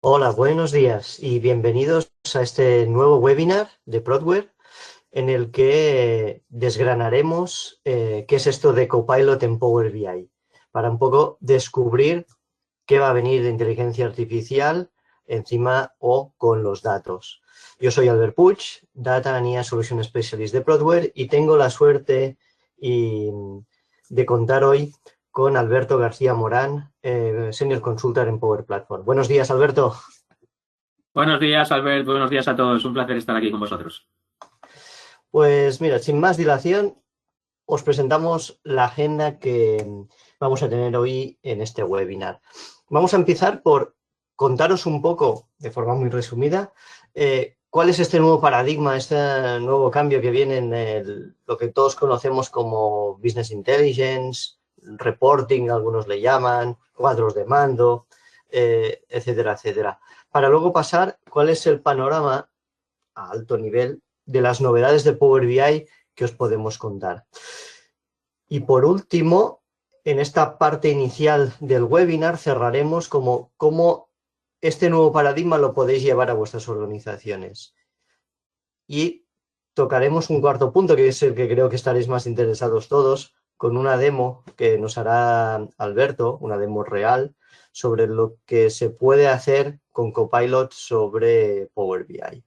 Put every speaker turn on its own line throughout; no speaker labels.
Hola, buenos días y bienvenidos a este nuevo webinar de Prodware en el que desgranaremos qué es esto de Copilot en Power BI para un poco descubrir qué va a venir de inteligencia artificial encima o con los datos. Yo soy Albert Puig, Data and IA Solution Specialist de Prodware y tengo la suerte de contar hoy con Alberto García Morán, Senior Consultant en Power Platform. Buenos días, Alberto.
Buenos días, Albert. Buenos días a todos. Un placer estar aquí con vosotros.
Pues mira, sin más dilación, os presentamos la agenda que vamos a tener hoy en este webinar. Vamos a empezar por contaros un poco, de forma muy resumida, cuál es este nuevo paradigma, este nuevo cambio que viene en lo que todos conocemos como Business Intelligence, reporting, algunos le llaman, cuadros de mando, etcétera, etcétera. Para luego pasar, cuál es el panorama a alto nivel de las novedades de Power BI que os podemos contar. Y por último, en esta parte inicial del webinar cerraremos cómo este nuevo paradigma lo podéis llevar a vuestras organizaciones. Y tocaremos un cuarto punto, que es el que creo que estaréis más interesados todos, con una demo que nos hará Alberto, una demo real, sobre lo que se puede hacer con Copilot sobre Power BI.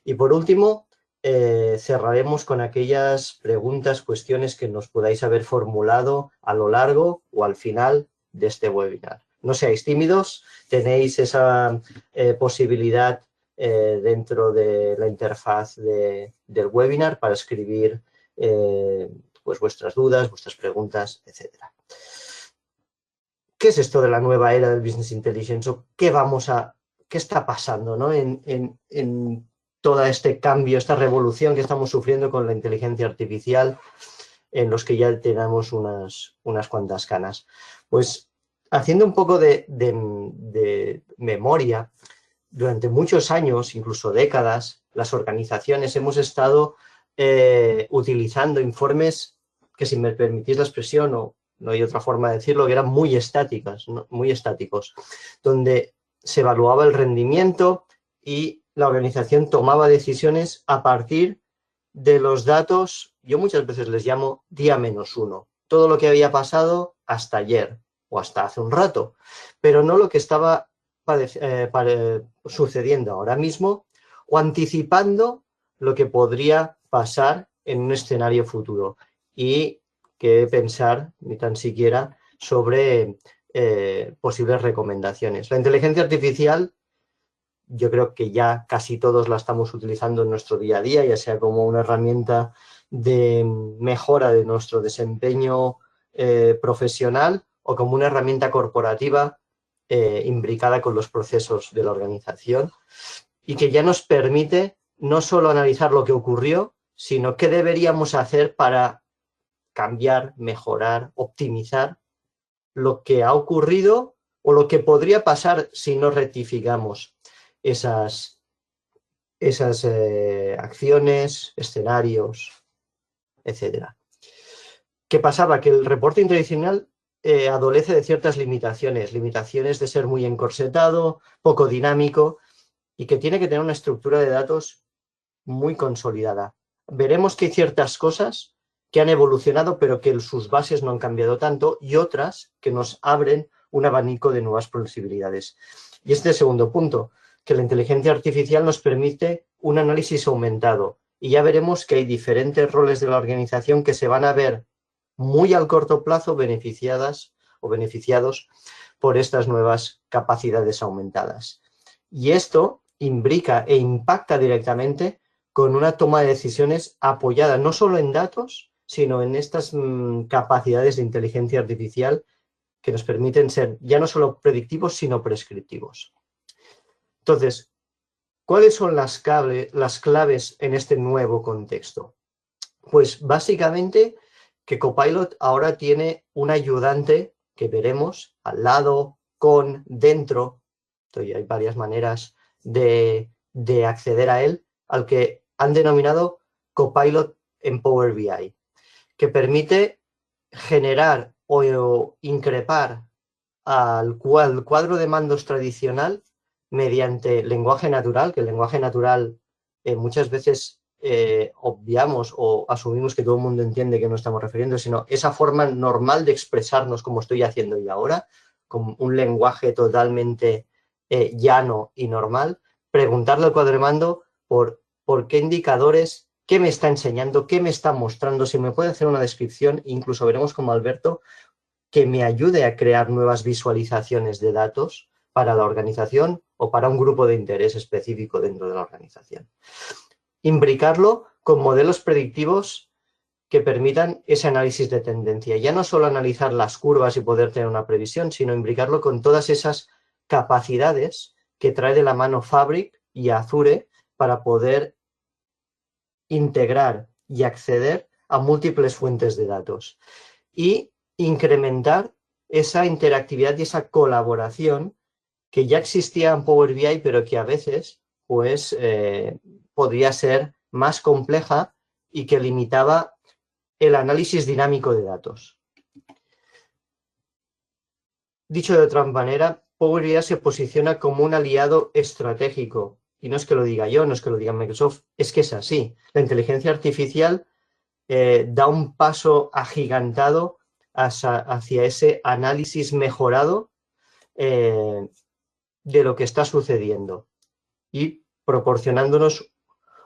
Y por último, cerraremos con aquellas preguntas, cuestiones que nos podáis haber formulado a lo largo o al final de este webinar. No seáis tímidos, tenéis esa posibilidad dentro de la interfaz del webinar para escribir pues vuestras dudas, vuestras preguntas, etcétera. ¿Qué es esto de la nueva era del Business Intelligence? ¿O qué está pasando, ¿no? en todo este cambio, esta revolución que estamos sufriendo con la inteligencia artificial, en los que ya tenemos unas cuantas canas? Pues haciendo un poco de memoria, durante muchos años, incluso décadas, las organizaciones hemos estado utilizando informes que, si me permitís la expresión, o no hay otra forma de decirlo, que eran muy estáticas, ¿no? Muy estáticos, donde se evaluaba el rendimiento y la organización tomaba decisiones a partir de los datos. Yo muchas veces les llamo día menos uno, todo lo que había pasado hasta ayer o hasta hace un rato, pero no lo que estaba sucediendo ahora mismo o anticipando lo que podría pasar en un escenario futuro. Y que pensar ni tan siquiera sobre posibles recomendaciones. La inteligencia artificial, yo creo que ya casi todos la estamos utilizando en nuestro día a día, ya sea como una herramienta de mejora de nuestro desempeño profesional o como una herramienta corporativa imbricada con los procesos de la organización, y que ya nos permite no solo analizar lo que ocurrió, sino qué deberíamos hacer para cambiar, mejorar, optimizar lo que ha ocurrido o lo que podría pasar si no rectificamos esas acciones, escenarios, etcétera. ¿Qué pasaba? Que el reporting tradicional adolece de ciertas limitaciones de ser muy encorsetado, poco dinámico, y que tiene que tener una estructura de datos muy consolidada. Veremos que hay ciertas cosas que han evolucionado, pero que sus bases no han cambiado tanto, y otras que nos abren un abanico de nuevas posibilidades. Y este segundo punto, que la inteligencia artificial nos permite un análisis aumentado, y ya veremos que hay diferentes roles de la organización que se van a ver muy al corto plazo beneficiadas o beneficiados por estas nuevas capacidades aumentadas. Y esto imbrica e impacta directamente con una toma de decisiones apoyada no solo en datos, sino en estas capacidades de inteligencia artificial que nos permiten ser ya no solo predictivos, sino prescriptivos. Entonces, ¿cuáles son las claves en este nuevo contexto? Pues básicamente que Copilot ahora tiene un ayudante que veremos al lado, con, dentro. Entonces, hay varias maneras de acceder a él, al que han denominado Copilot en Power BI, que permite generar o increpar al cuadro de mandos tradicional mediante lenguaje natural, que el lenguaje natural muchas veces obviamos o asumimos que todo el mundo entiende que no estamos refiriendo, sino esa forma normal de expresarnos como estoy haciendo yo ahora, con un lenguaje totalmente llano y normal, preguntarle al cuadremando por qué indicadores, qué me está enseñando, qué me está mostrando, si me puede hacer una descripción, incluso veremos como Alberto, que me ayude a crear nuevas visualizaciones de datos para la organización o para un grupo de interés específico dentro de la organización. Imbricarlo con modelos predictivos que permitan ese análisis de tendencia. Ya no solo analizar las curvas y poder tener una previsión, sino imbricarlo con todas esas capacidades que trae de la mano Fabric y Azure para poder integrar y acceder a múltiples fuentes de datos. Y incrementar esa interactividad y esa colaboración que ya existía en Power BI, pero que a veces pues, podría ser más compleja y que limitaba el análisis dinámico de datos. Dicho de otra manera, Power BI se posiciona como un aliado estratégico. Y no es que lo diga yo, no es que lo diga Microsoft, es que es así. La inteligencia artificial da un paso agigantado hacia ese análisis mejorado de lo que está sucediendo y proporcionándonos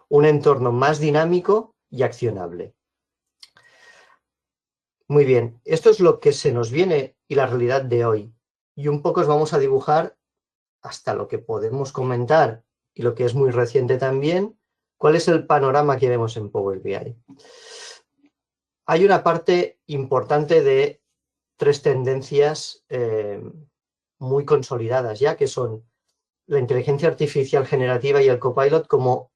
un entorno más dinámico y accionable. Muy bien, esto es lo que se nos viene y la realidad de hoy. Y un poco os vamos a dibujar hasta lo que podemos comentar y lo que es muy reciente también, cuál es el panorama que vemos en Power BI. Hay una parte importante de tres tendencias muy consolidadas ya, que son la inteligencia artificial generativa y el copilot como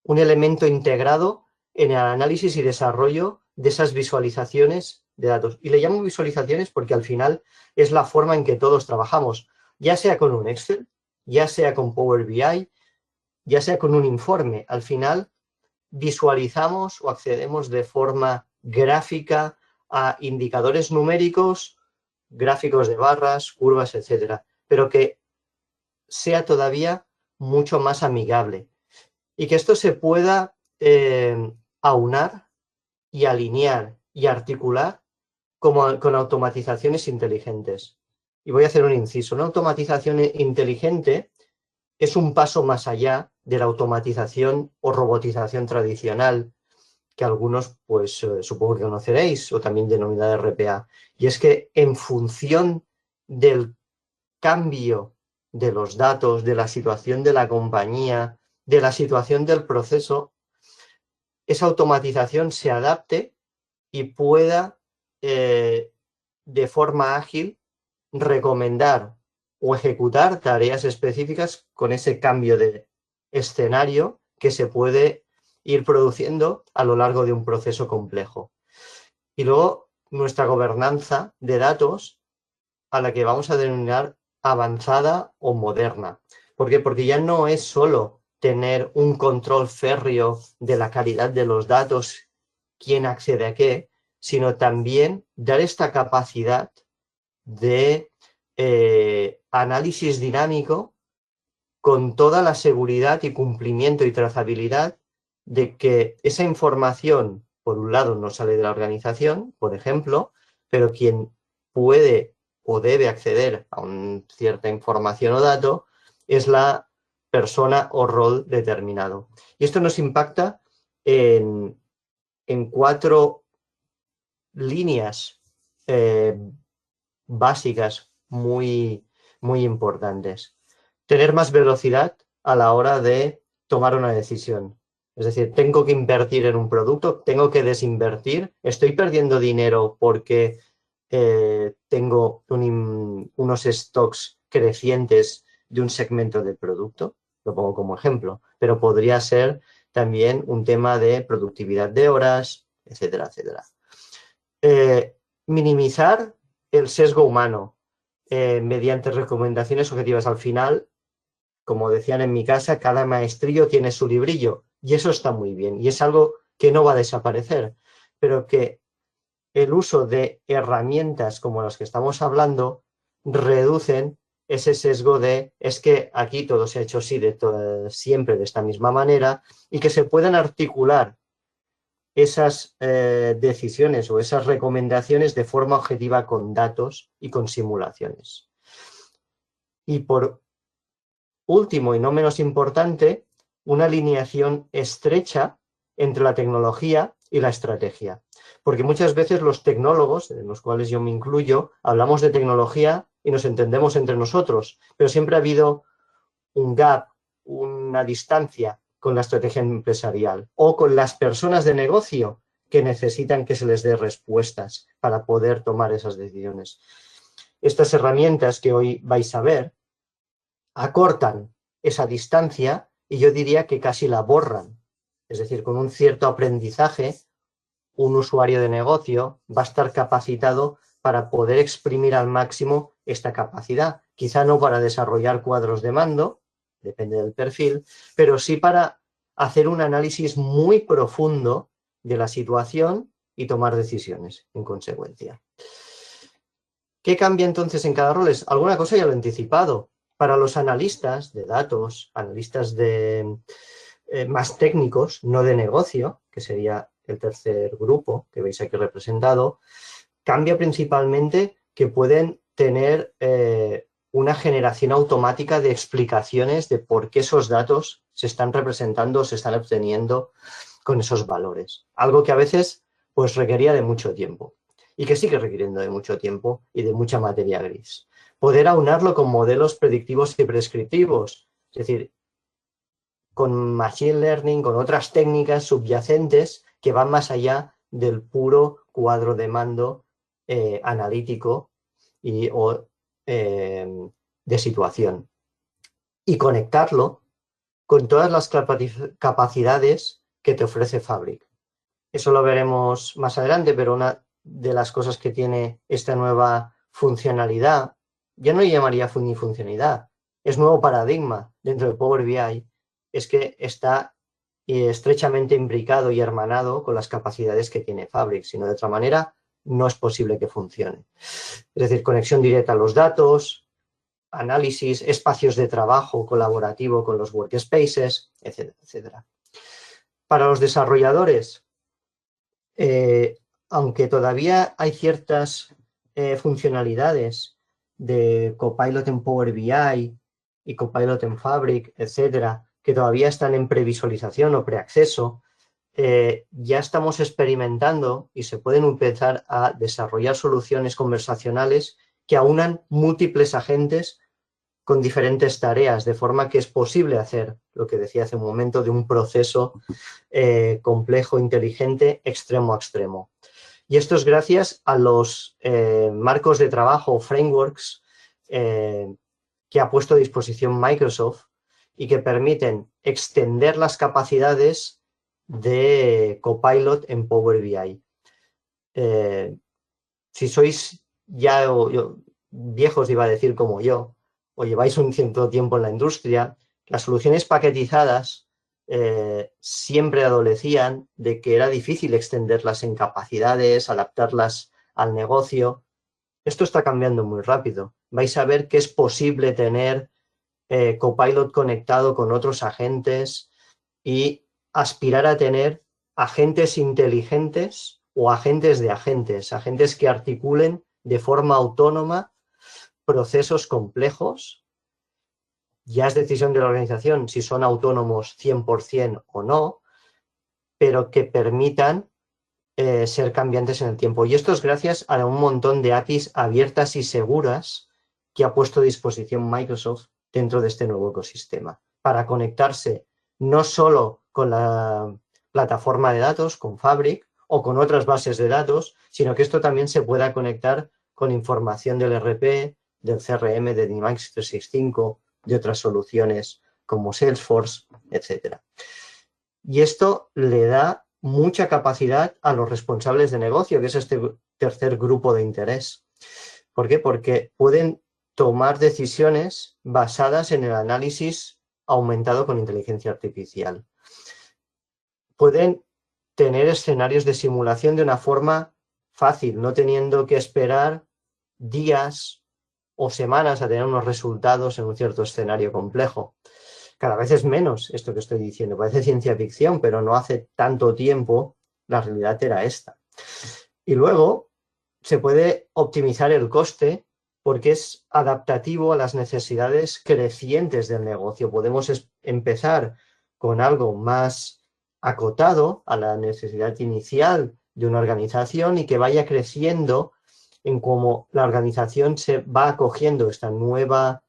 un elemento integrado en el análisis y desarrollo de esas visualizaciones de datos. Y le llamo visualizaciones porque al final es la forma en que todos trabajamos, ya sea con un Excel, ya sea con Power BI, ya sea con un informe. Al final visualizamos o accedemos de forma gráfica a indicadores numéricos, gráficos de barras, curvas, etcétera, pero que sea todavía mucho más amigable y que esto se pueda aunar y alinear y articular con automatizaciones inteligentes. Y voy a hacer un inciso. Una automatización inteligente es un paso más allá de la automatización o robotización tradicional que algunos, pues, supongo que conoceréis, o también denominada RPA. Y es que en función del cambio de los datos, de la situación de la compañía, de la situación del proceso, esa automatización se adapte y pueda, de forma ágil, recomendar o ejecutar tareas específicas con ese cambio de escenario que se puede ir produciendo a lo largo de un proceso complejo. Y luego nuestra gobernanza de datos, a la que vamos a denominar avanzada o moderna. ¿Por qué? Porque ya no es solo tener un control férreo de la calidad de los datos, quién accede a qué, sino también dar esta capacidad de análisis dinámico con toda la seguridad y cumplimiento y trazabilidad de que esa información, por un lado, no sale de la organización, por ejemplo, pero quien puede o debe acceder a una cierta información o dato es la persona o rol determinado. Y esto nos impacta en 4 líneas básicas muy, muy importantes. Tener más velocidad a la hora de tomar una decisión. Es decir, tengo que invertir en un producto, tengo que desinvertir, estoy perdiendo dinero porque tengo unos stocks crecientes de un segmento del producto, lo pongo como ejemplo, pero podría ser también un tema de productividad de horas, etcétera, etcétera. Minimizar el sesgo humano mediante recomendaciones objetivas. Al final, como decían en mi casa, cada maestrillo tiene su librillo y eso está muy bien y es algo que no va a desaparecer, pero que el uso de herramientas como las que estamos hablando reducen ese sesgo de es que aquí todo se ha hecho así siempre de esta misma manera, y que se puedan articular esas decisiones o esas recomendaciones de forma objetiva con datos y con simulaciones. Y por último y no menos importante, una alineación estrecha entre la tecnología y la estrategia. Porque muchas veces los tecnólogos, en los cuales yo me incluyo, hablamos de tecnología y nos entendemos entre nosotros, pero siempre ha habido un gap, una distancia con la estrategia empresarial o con las personas de negocio que necesitan que se les dé respuestas para poder tomar esas decisiones. Estas herramientas que hoy vais a ver acortan esa distancia y yo diría que casi la borran. Es decir, con un cierto aprendizaje, un usuario de negocio va a estar capacitado para poder exprimir al máximo esta capacidad. Quizá no para desarrollar cuadros de mando, depende del perfil, pero sí para hacer un análisis muy profundo de la situación y tomar decisiones en consecuencia. ¿Qué cambia entonces en cada rol? Alguna cosa ya lo he anticipado. Para los analistas de datos, analistas más técnicos, no de negocio, que sería el tercer grupo que veis aquí representado, cambia principalmente que pueden tener una generación automática de explicaciones de por qué esos datos se están representando o se están obteniendo con esos valores. Algo que a veces pues requería de mucho tiempo y que sigue requiriendo de mucho tiempo y de mucha materia gris. Poder aunarlo con modelos predictivos y prescriptivos, es decir, con machine learning, con otras técnicas subyacentes que van más allá del puro cuadro de mando analítico de situación. Y conectarlo con todas las capacidades que te ofrece Fabric. Eso lo veremos más adelante, pero una de las cosas que tiene esta nueva funcionalidad, ya no llamaría ni funcionalidad, es nuevo paradigma dentro de Power BI, es que está estrechamente imbricado y hermanado con las capacidades que tiene Fabric, sino de otra manera no es posible que funcione. Es decir, conexión directa a los datos, análisis, espacios de trabajo colaborativo con los workspaces, etcétera, etcétera. Para los desarrolladores, aunque todavía hay ciertas funcionalidades de Copilot en Power BI y Copilot en Fabric, etcétera, que todavía están en previsualización o preacceso, ya estamos experimentando y se pueden empezar a desarrollar soluciones conversacionales que aunan múltiples agentes con diferentes tareas, de forma que es posible hacer lo que decía hace un momento de un proceso complejo, inteligente, extremo a extremo. Y esto es gracias a los marcos de trabajo o frameworks que ha puesto a disposición Microsoft y que permiten extender las capacidades de Copilot en Power BI. Si sois ya viejos, iba a decir como yo, o lleváis un cierto tiempo en la industria, las soluciones paquetizadas siempre adolecían de que era difícil extenderlas en capacidades, adaptarlas al negocio. Esto está cambiando muy rápido. Vais a ver que es posible tener Copilot conectado con otros agentes y aspirar a tener agentes inteligentes o agentes de agentes, agentes que articulen de forma autónoma procesos complejos. Ya es decisión de la organización si son autónomos 100% o no, pero que permitan ser cambiantes en el tiempo. Y esto es gracias a un montón de APIs abiertas y seguras que ha puesto a disposición Microsoft dentro de este nuevo ecosistema, para conectarse no solo con la plataforma de datos, con Fabric, o con otras bases de datos, sino que esto también se pueda conectar con información del ERP, del CRM, de Dynamics 365, de otras soluciones como Salesforce, etc. Y esto le da mucha capacidad a los responsables de negocio, que es este tercer grupo de interés. ¿Por qué? Porque pueden tomar decisiones basadas en el análisis aumentado con inteligencia artificial. Pueden tener escenarios de simulación de una forma fácil, no teniendo que esperar días o semanas a tener unos resultados en un cierto escenario complejo. Cada vez es menos esto que estoy diciendo. Parece ciencia ficción, pero no hace tanto tiempo la realidad era esta. Y luego se puede optimizar el coste porque es adaptativo a las necesidades crecientes del negocio. Podemos empezar con algo más acotado a la necesidad inicial de una organización y que vaya creciendo en cómo la organización se va acogiendo esta nueva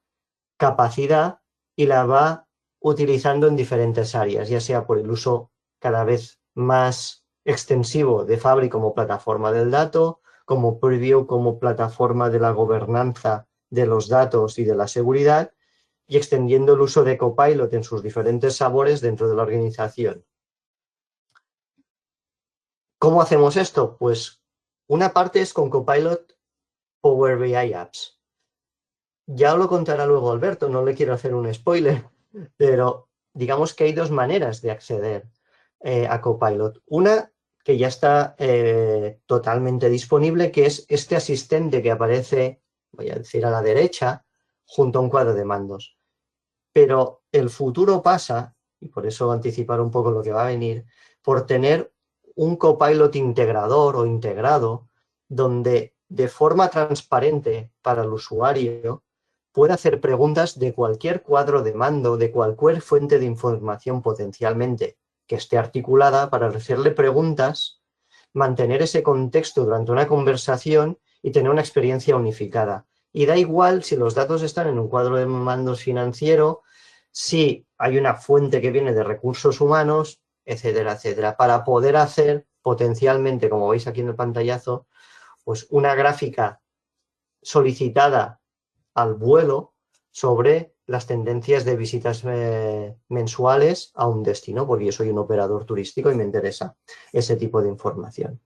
capacidad y la va utilizando en diferentes áreas, ya sea por el uso cada vez más extensivo de Fabric como plataforma del dato, como Preview como plataforma de la gobernanza de los datos y de la seguridad, y extendiendo el uso de Copilot en sus diferentes sabores dentro de la organización. ¿Cómo hacemos esto? Pues una parte es con Copilot Power BI Apps. Ya os lo contará luego Alberto, no le quiero hacer un spoiler, pero digamos que hay dos maneras de acceder a Copilot. Una que ya está totalmente disponible, que es este asistente que aparece, voy a decir, a la derecha, junto a un cuadro de mandos. Pero el futuro pasa, y por eso anticipar un poco lo que va a venir, por tener un Copilot integrador o integrado, donde de forma transparente para el usuario puede hacer preguntas de cualquier cuadro de mando, de cualquier fuente de información potencialmente que esté articulada para hacerle preguntas, mantener ese contexto durante una conversación y tener una experiencia unificada. Y da igual si los datos están en un cuadro de mandos financiero, si hay una fuente que viene de recursos humanos, etcétera, etcétera, para poder hacer potencialmente, como veis aquí en el pantallazo, pues una gráfica solicitada al vuelo sobre las tendencias de visitas mensuales a un destino, porque yo soy un operador turístico y me interesa ese tipo de información.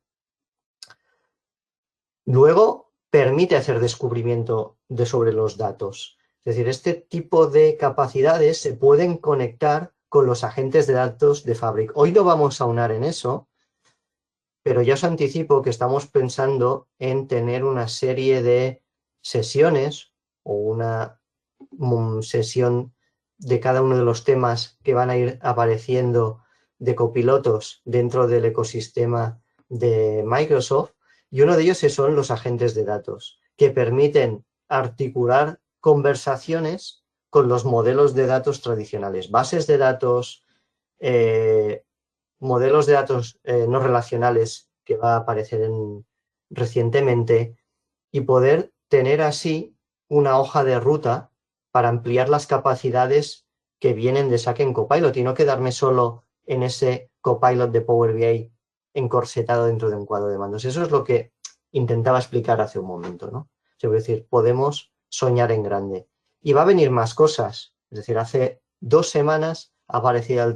Luego, permite hacer descubrimiento sobre los datos. Es decir, este tipo de capacidades se pueden conectar con los agentes de datos de Fabric. Hoy no vamos a aunar en eso, pero ya os anticipo que estamos pensando en tener una serie de sesiones o una sesión de cada uno de los temas que van a ir apareciendo de copilotos dentro del ecosistema de Microsoft, y uno de ellos son los agentes de datos, que permiten articular conversaciones con los modelos de datos tradicionales, bases de datos, modelos de datos no relacionales que va a aparecer recientemente, y poder tener así una hoja de ruta para ampliar las capacidades que vienen de SAC en Copilot y no quedarme solo en ese Copilot de Power BI encorsetado dentro de un cuadro de mandos. Eso es lo que intentaba explicar hace un momento, ¿no? Es decir, podemos soñar en grande. Y va a venir más cosas. Es decir, hace 2 semanas aparecía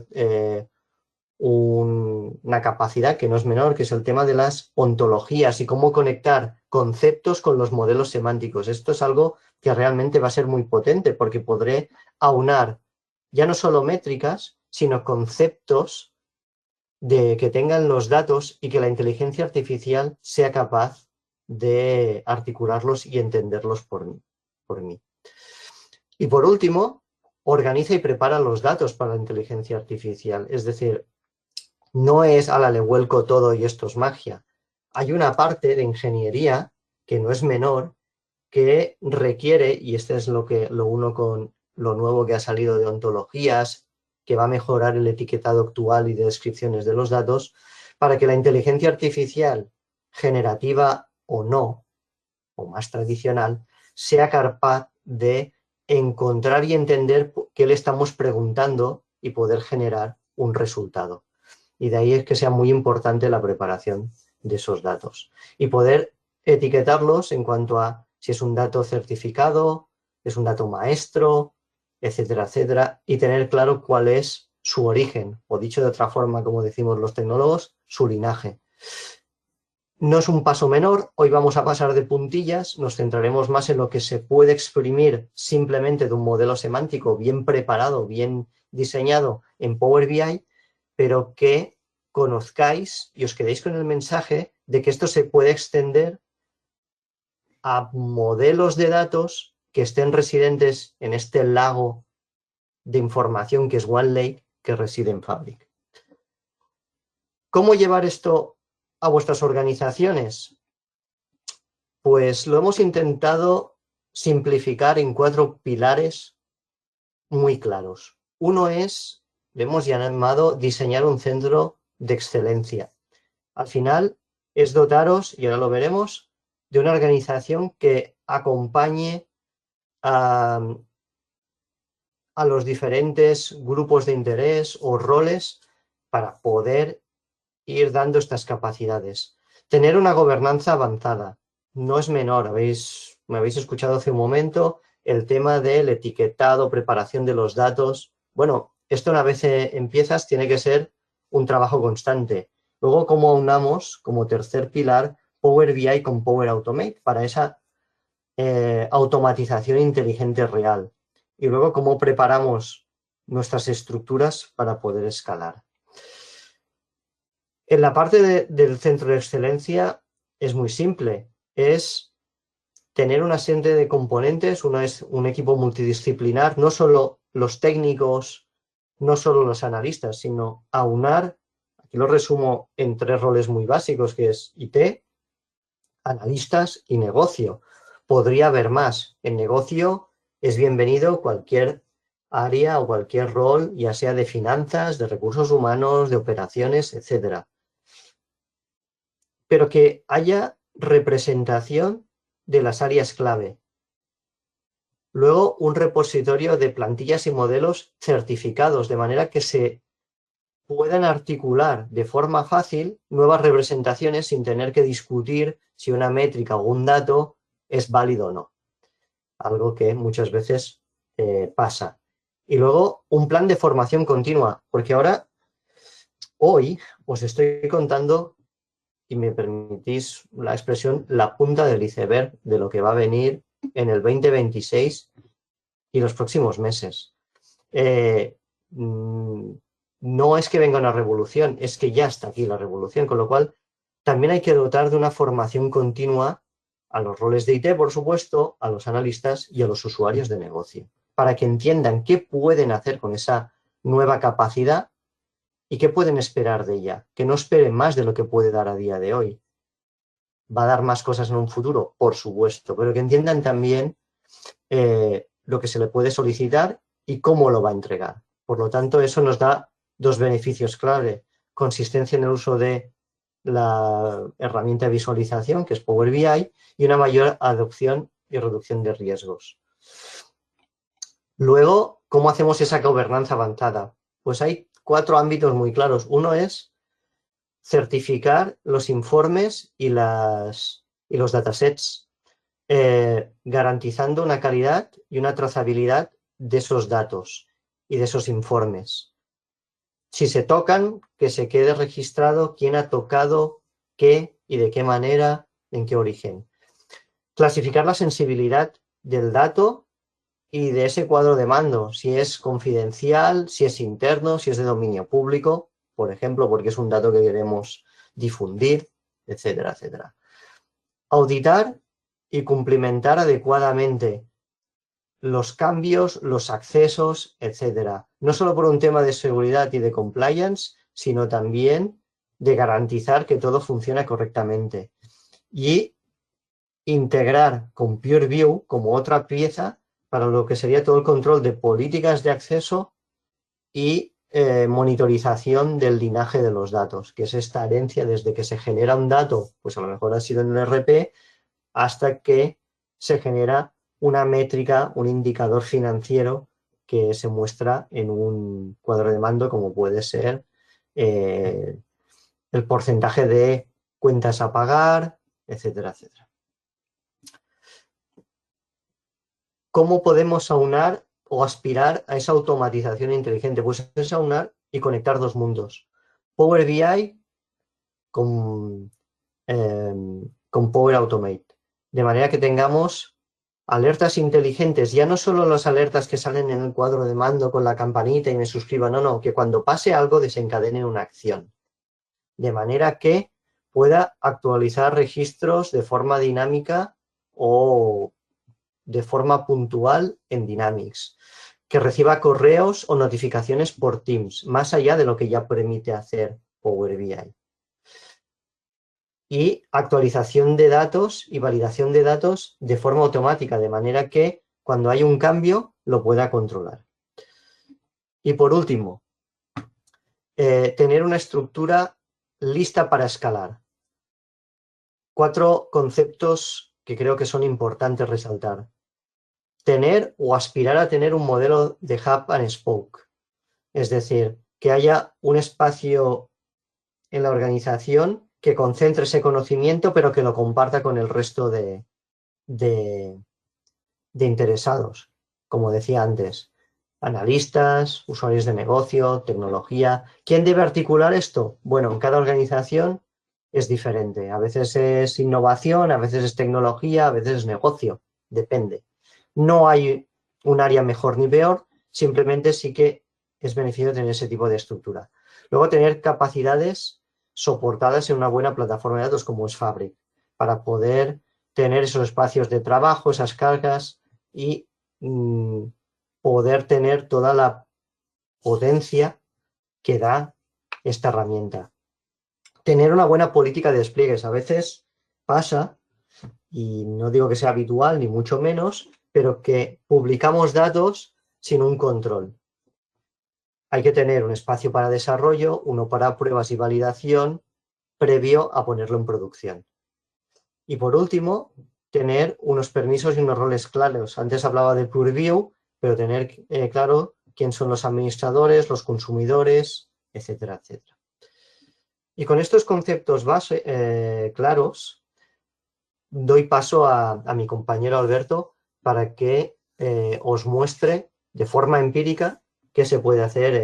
una capacidad que no es menor, que es el tema de las ontologías y cómo conectar conceptos con los modelos semánticos. Esto es algo que realmente va a ser muy potente porque podré aunar ya no solo métricas, sino conceptos que tengan los datos y que la inteligencia artificial sea capaz de articularlos y entenderlos por mí. Y por último, organiza y prepara los datos para la inteligencia artificial. Es decir, no es ala, le vuelco todo y esto es magia. Hay una parte de ingeniería que no es menor, que requiere, y este es lo uno con lo nuevo que ha salido de ontologías, que va a mejorar el etiquetado actual y de descripciones de los datos, para que la inteligencia artificial, generativa o no, o más tradicional, sea capaz de encontrar y entender qué le estamos preguntando y poder generar un resultado. Y de ahí es que sea muy importante la preparación de esos datos. Y poder etiquetarlos en cuanto a si es un dato certificado, es un dato maestro, etcétera, etcétera, y tener claro cuál es su origen, o dicho de otra forma, como decimos los tecnólogos, su linaje. No es un paso menor, hoy vamos a pasar de puntillas, nos centraremos más en lo que se puede exprimir simplemente de un modelo semántico bien preparado, bien diseñado en Power BI, pero que conozcáis y os quedéis con el mensaje de que esto se puede extender a modelos de datos que estén residentes en este lago de información que es OneLake, que reside en Fabric. ¿Cómo llevar esto a vuestras organizaciones? Pues lo hemos intentado simplificar en 4 pilares muy claros. Uno es, le hemos llamado diseñar un centro de excelencia. Al final es dotaros, y ahora lo veremos, de una organización que acompañe a los diferentes grupos de interés o roles para poder ir dando estas capacidades. Tener una gobernanza avanzada no es menor. Me habéis escuchado hace un momento el tema del etiquetado, preparación de los datos. Bueno, esto una vez empiezas tiene que ser un trabajo constante. Luego, ¿cómo aunamos como tercer pilar Power BI con Power Automate para esa automatización inteligente real? Y luego, ¿cómo preparamos nuestras estructuras para poder escalar? En la parte del centro de excelencia es muy simple. Es tener una serie de componentes. Uno es un equipo multidisciplinar, no solo los técnicos, no solo los analistas, sino aunar, aquí lo resumo en 3 roles muy básicos, que es IT, analistas y negocio. Podría haber más. En negocio es bienvenido cualquier área o cualquier rol, ya sea de finanzas, de recursos humanos, de operaciones, etcétera. Pero que haya representación de las áreas clave. Luego, un repositorio de plantillas y modelos certificados, de manera que se puedan articular de forma fácil nuevas representaciones sin tener que discutir si una métrica o un dato es válido o no. Algo que muchas veces pasa. Y luego, un plan de formación continua, porque ahora, hoy, os estoy contando, y me permitís la expresión, la punta del iceberg de lo que va a venir en el 2026 y los próximos meses. No es que venga una revolución, es que ya está aquí la revolución, con lo cual también hay que dotar de una formación continua a los roles de IT, por supuesto, a los analistas y a los usuarios de negocio, para que entiendan qué pueden hacer con esa nueva capacidad y qué pueden esperar de ella, que no esperen más de lo que puede dar a día de hoy. ¿Va a dar más cosas en un futuro? Por supuesto, pero que entiendan también lo que se le puede solicitar y cómo lo va a entregar. Por lo tanto, eso nos da 2 beneficios clave: consistencia en el uso de la herramienta de visualización, que es Power BI, y una mayor adopción y reducción de riesgos. Luego, ¿cómo hacemos esa gobernanza avanzada? Pues hay 4 ámbitos muy claros. Uno es certificar los informes y los datasets, garantizando una calidad y una trazabilidad de esos datos y de esos informes. Si se tocan, que se quede registrado quién ha tocado qué y de qué manera, en qué origen. Clasificar la sensibilidad del dato y de ese cuadro de mando, si es confidencial, si es interno, si es de dominio público, por ejemplo, porque es un dato que queremos difundir, etcétera, etcétera. Auditar y cumplimentar adecuadamente los cambios, los accesos, etcétera. No solo por un tema de seguridad y de compliance, sino también de garantizar que todo funciona correctamente. Y integrar con PureView como otra pieza para lo que sería todo el control de políticas de acceso y monitorización del linaje de los datos, que es esta herencia desde que se genera un dato, pues a lo mejor ha sido en el RP, hasta que se genera una métrica, un indicador financiero que se muestra en un cuadro de mando, como puede ser el porcentaje de cuentas a pagar, etcétera, etcétera. ¿Cómo podemos aunar o aspirar a esa automatización inteligente? Pues es aunar y conectar 2 mundos. Power BI con Power Automate. De manera que tengamos alertas inteligentes, ya no solo las alertas que salen en el cuadro de mando con la campanita y me suscriban, no, que cuando pase algo desencadene una acción. De manera que pueda actualizar registros de forma dinámica o de forma puntual en Dynamics, que reciba correos o notificaciones por Teams, más allá de lo que ya permite hacer Power BI. Y actualización de datos y validación de datos de forma automática, de manera que cuando hay un cambio lo pueda controlar. Y por último, tener una estructura lista para escalar. 4 conceptos que creo que son importantes resaltar. Tener o aspirar a tener un modelo de hub and spoke, es decir, que haya un espacio en la organización que concentre ese conocimiento, pero que lo comparta con el resto de interesados, como decía antes, analistas, usuarios de negocio, tecnología. ¿Quién debe articular esto? Bueno, en cada organización es diferente. A veces es innovación, a veces es tecnología, a veces es negocio, depende. No hay un área mejor ni peor, simplemente sí que es beneficio tener ese tipo de estructura. Luego, tener capacidades soportadas en una buena plataforma de datos como es Fabric, para poder tener esos espacios de trabajo, esas cargas y poder tener toda la potencia que da esta herramienta. Tener una buena política de despliegues. A veces pasa, y no digo que sea habitual, ni mucho menos, pero que publicamos datos sin un control. Hay que tener un espacio para desarrollo, uno para pruebas y validación, previo a ponerlo en producción. Y por último, tener unos permisos y unos roles claros. Antes hablaba de Purview, pero tener claro quién son los administradores, los consumidores, etcétera, etcétera. Y con estos conceptos base claros, doy paso a mi compañero Alberto para que os muestre de forma empírica qué se puede hacer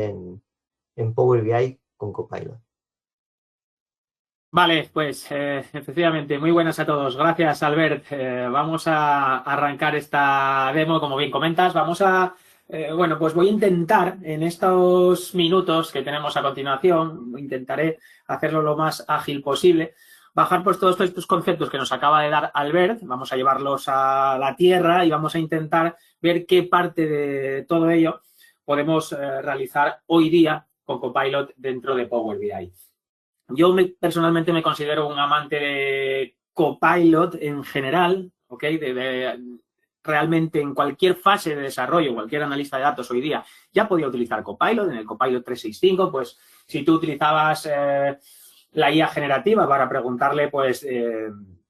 en Power BI con Copilot.
Vale, pues efectivamente, muy buenas a todos. Gracias, Albert. Vamos a arrancar esta demo, como bien comentas. Bueno, pues voy a intentar en estos minutos que tenemos a continuación, intentaré hacerlo lo más ágil posible, bajar pues todos estos conceptos que nos acaba de dar Albert, vamos a llevarlos a la tierra y vamos a intentar ver qué parte de todo ello podemos realizar hoy día con Copilot dentro de Power BI. Yo personalmente me considero un amante de Copilot en general, ¿ok? Realmente en cualquier fase de desarrollo, cualquier analista de datos hoy día ya podía utilizar Copilot. En el Copilot 365, pues si tú utilizabas la IA generativa para preguntarle pues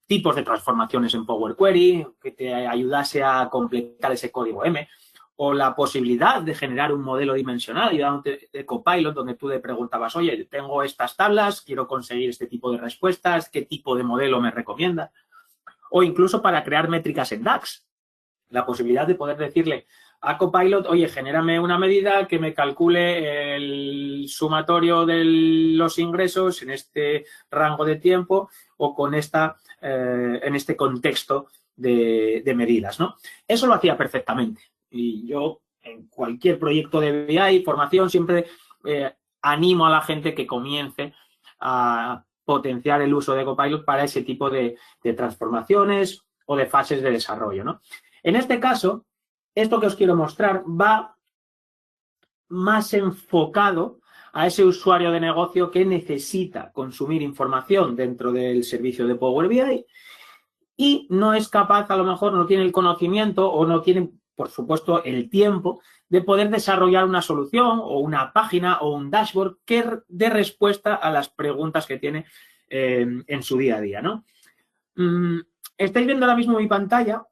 tipos de transformaciones en Power Query, que te ayudase a completar ese código M, o la posibilidad de generar un modelo dimensional ayudándote de Copilot, donde tú le preguntabas, oye, tengo estas tablas, quiero conseguir este tipo de respuestas, ¿qué tipo de modelo me recomienda? O incluso para crear métricas en DAX. La posibilidad de poder decirle a Copilot, oye, genérame una medida que me calcule el sumatorio de los ingresos en este rango de tiempo o con en este contexto de medidas, ¿no? Eso lo hacía perfectamente. Y yo, en cualquier proyecto de BI, formación, siempre animo a la gente que comience a potenciar el uso de Copilot para ese tipo de transformaciones o de fases de desarrollo, ¿no? En este caso, esto que os quiero mostrar va más enfocado a ese usuario de negocio que necesita consumir información dentro del servicio de Power BI y no es capaz, a lo mejor no tiene el conocimiento o no tiene, por supuesto, el tiempo de poder desarrollar una solución o una página o un dashboard que dé respuesta a las preguntas que tiene en su día a día, ¿no? Estáis viendo ahora mismo mi pantalla.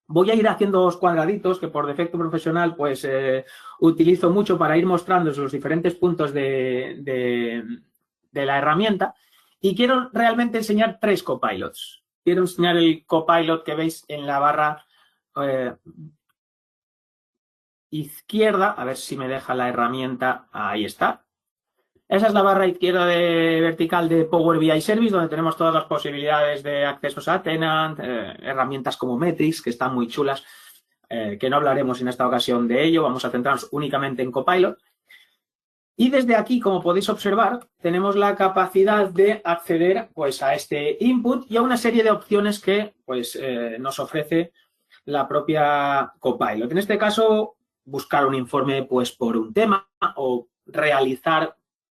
Voy a ir haciendo dos cuadraditos que por defecto profesional pues utilizo mucho para ir mostrando los diferentes puntos de la herramienta y quiero realmente enseñar 3 copilots. Quiero enseñar el copilot que veis en la barra izquierda, a ver si me deja la herramienta, ahí está. Esa es la barra izquierda vertical de Power BI Service, donde tenemos todas las posibilidades de accesos a Tenant, herramientas como Metrics, que están muy chulas, que no hablaremos en esta ocasión de ello, vamos a centrarnos únicamente en Copilot. Y desde aquí, como podéis observar, tenemos la capacidad de acceder pues, a este input y a una serie de opciones que pues, nos ofrece la propia Copilot. En este caso, buscar un informe pues por un tema o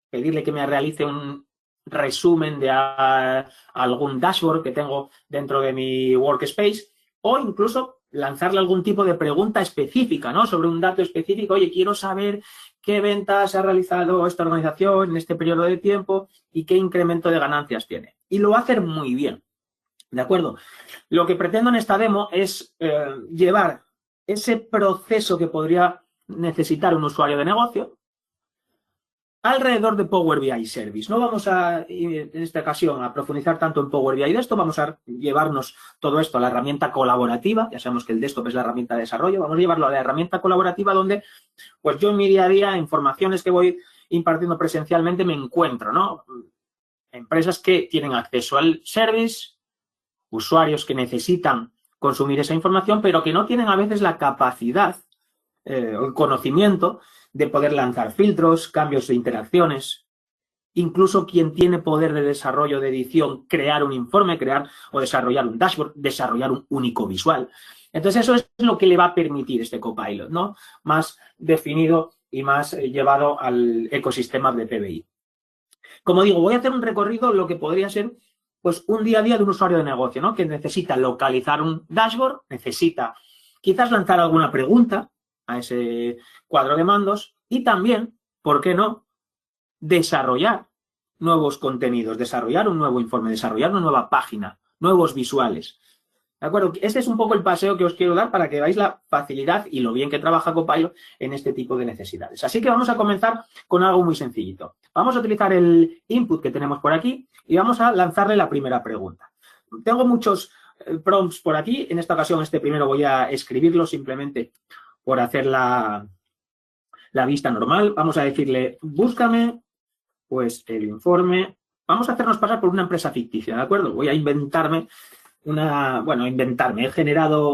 pedirle que me realice un resumen de algún dashboard que tengo dentro de mi workspace, o incluso lanzarle algún tipo de pregunta específica, ¿no? Sobre un dato específico. Oye, quiero saber qué ventas ha realizado esta organización en este periodo de tiempo y qué incremento de ganancias tiene. Y lo va a hacer muy bien, ¿de acuerdo? Lo que pretendo en esta demo es llevar ese proceso que podría necesitar un usuario de negocio alrededor de Power BI Service. No vamos en esta ocasión, a profundizar tanto en Power BI Desktop, vamos a llevarnos todo esto a la herramienta colaborativa. Ya sabemos que el desktop es la herramienta de desarrollo. Vamos a llevarlo a la herramienta colaborativa donde, pues yo en mi día a día, en formaciones que voy impartiendo presencialmente, me encuentro, ¿no? Empresas que tienen acceso al service, usuarios que necesitan consumir esa información, pero que no tienen a veces la capacidad o el conocimiento de poder lanzar filtros, cambios de interacciones, incluso quien tiene poder de desarrollo de edición, crear un informe, crear o desarrollar un dashboard, desarrollar un único visual. Entonces eso es lo que le va a permitir este Copilot, ¿no? Más definido y más llevado al ecosistema de PBI. Como digo, voy a hacer un recorrido, lo que podría ser pues un día a día de un usuario de negocio, ¿no? Que necesita localizar un dashboard, necesita quizás lanzar alguna pregunta a ese cuadro de mandos y también, ¿por qué no?, desarrollar nuevos contenidos, desarrollar un nuevo informe, desarrollar una nueva página, nuevos visuales. ¿De acuerdo? Este es un poco el paseo que os quiero dar para que veáis la facilidad y lo bien que trabaja Copilot en este tipo de necesidades. Así que vamos a comenzar con algo muy sencillito. Vamos a utilizar el input que tenemos por aquí y vamos a lanzarle la primera pregunta. Tengo muchos prompts por aquí. En esta ocasión este primero voy a escribirlo simplemente por hacer la vista normal. Vamos a decirle, búscame pues el informe. Vamos a hacernos pasar por una empresa ficticia, ¿de acuerdo? Voy a inventarme he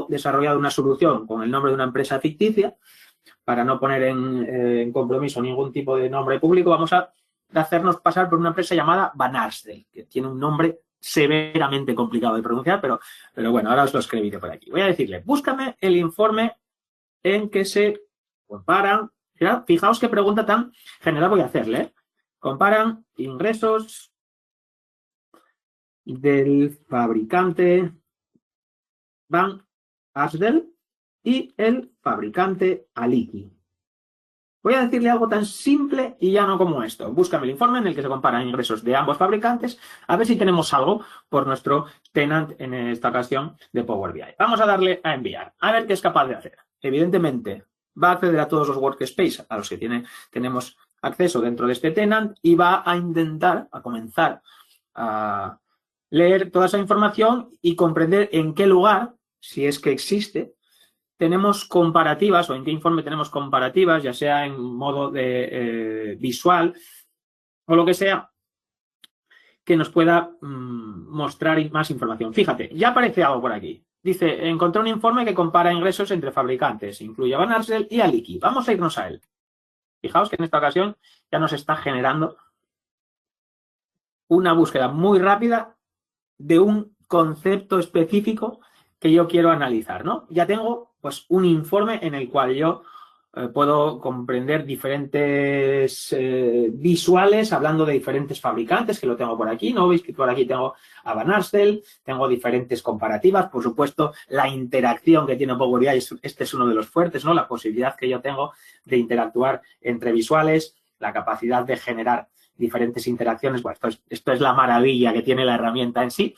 desarrollado una solución con el nombre de una empresa ficticia para no poner en compromiso ningún tipo de nombre público. Vamos a hacernos pasar por una empresa llamada Van Arsdale, que tiene un nombre severamente complicado de pronunciar, pero bueno, ahora os lo escribiré por aquí. Voy a decirle, búscame el informe en que se comparan, fijaos qué pregunta tan general voy a hacerle, ¿eh? Comparan ingresos del fabricante Van Arsdale y el fabricante Aliki. Voy a decirle algo tan simple y llano como esto. Búscame el informe en el que se comparan ingresos de ambos fabricantes, a ver si tenemos algo por nuestro tenant, en esta ocasión, de Power BI. Vamos a darle a enviar, a ver qué es capaz de hacer. Evidentemente, va a acceder a todos los workspaces a los que tenemos acceso dentro de este tenant y va a comenzar a leer toda esa información y comprender en qué lugar, si es que existe, tenemos comparativas o en qué informe tenemos comparativas, ya sea en modo de visual o lo que sea, que nos pueda mostrar más información. Fíjate, ya aparece algo por aquí. Dice, encontré un informe que compara ingresos entre fabricantes, incluye a Van Arsdale y a Aliki. Vamos a irnos a él. Fijaos que en esta ocasión ya nos está generando una búsqueda muy rápida de un concepto específico que yo quiero analizar, ¿no? Ya tengo pues un informe en el cual yo puedo comprender diferentes visuales hablando de diferentes fabricantes, que lo tengo por aquí, ¿no? Veis que por aquí tengo a Van Arsdale, tengo diferentes comparativas, por supuesto, la interacción que tiene Power BI, este es uno de los fuertes, ¿no? La posibilidad que yo tengo de interactuar entre visuales, la capacidad de generar diferentes interacciones. Bueno, esto es la maravilla que tiene la herramienta en sí,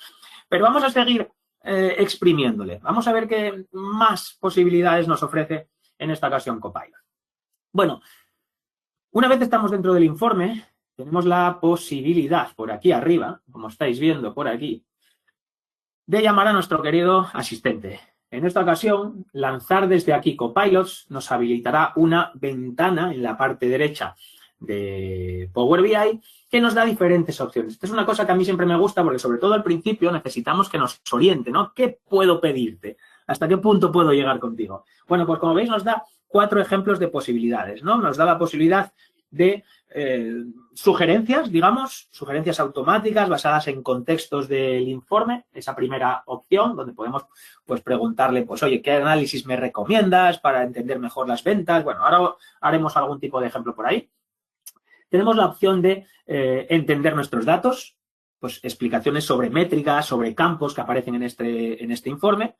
pero vamos a seguir exprimiéndole. Vamos a ver qué más posibilidades nos ofrece en esta ocasión Copilot. Bueno, una vez estamos dentro del informe, tenemos la posibilidad por aquí arriba, como estáis viendo por aquí, de llamar a nuestro querido asistente. En esta ocasión, lanzar desde aquí Copilot nos habilitará una ventana en la parte derecha de Power BI que nos da diferentes opciones. Esta es una cosa que a mí siempre me gusta porque sobre todo al principio necesitamos que nos oriente, ¿no? ¿Qué puedo pedirte? ¿Hasta qué punto puedo llegar contigo? Bueno, pues como veis nos da 4 ejemplos de posibilidades, ¿no? Nos da la posibilidad de sugerencias, digamos, sugerencias automáticas basadas en contextos del informe, esa primera opción, donde podemos pues preguntarle, pues oye, ¿qué análisis me recomiendas para entender mejor las ventas? Bueno, ahora haremos algún tipo de ejemplo por ahí. Tenemos la opción de entender nuestros datos, pues explicaciones sobre métricas, sobre campos que aparecen en este informe.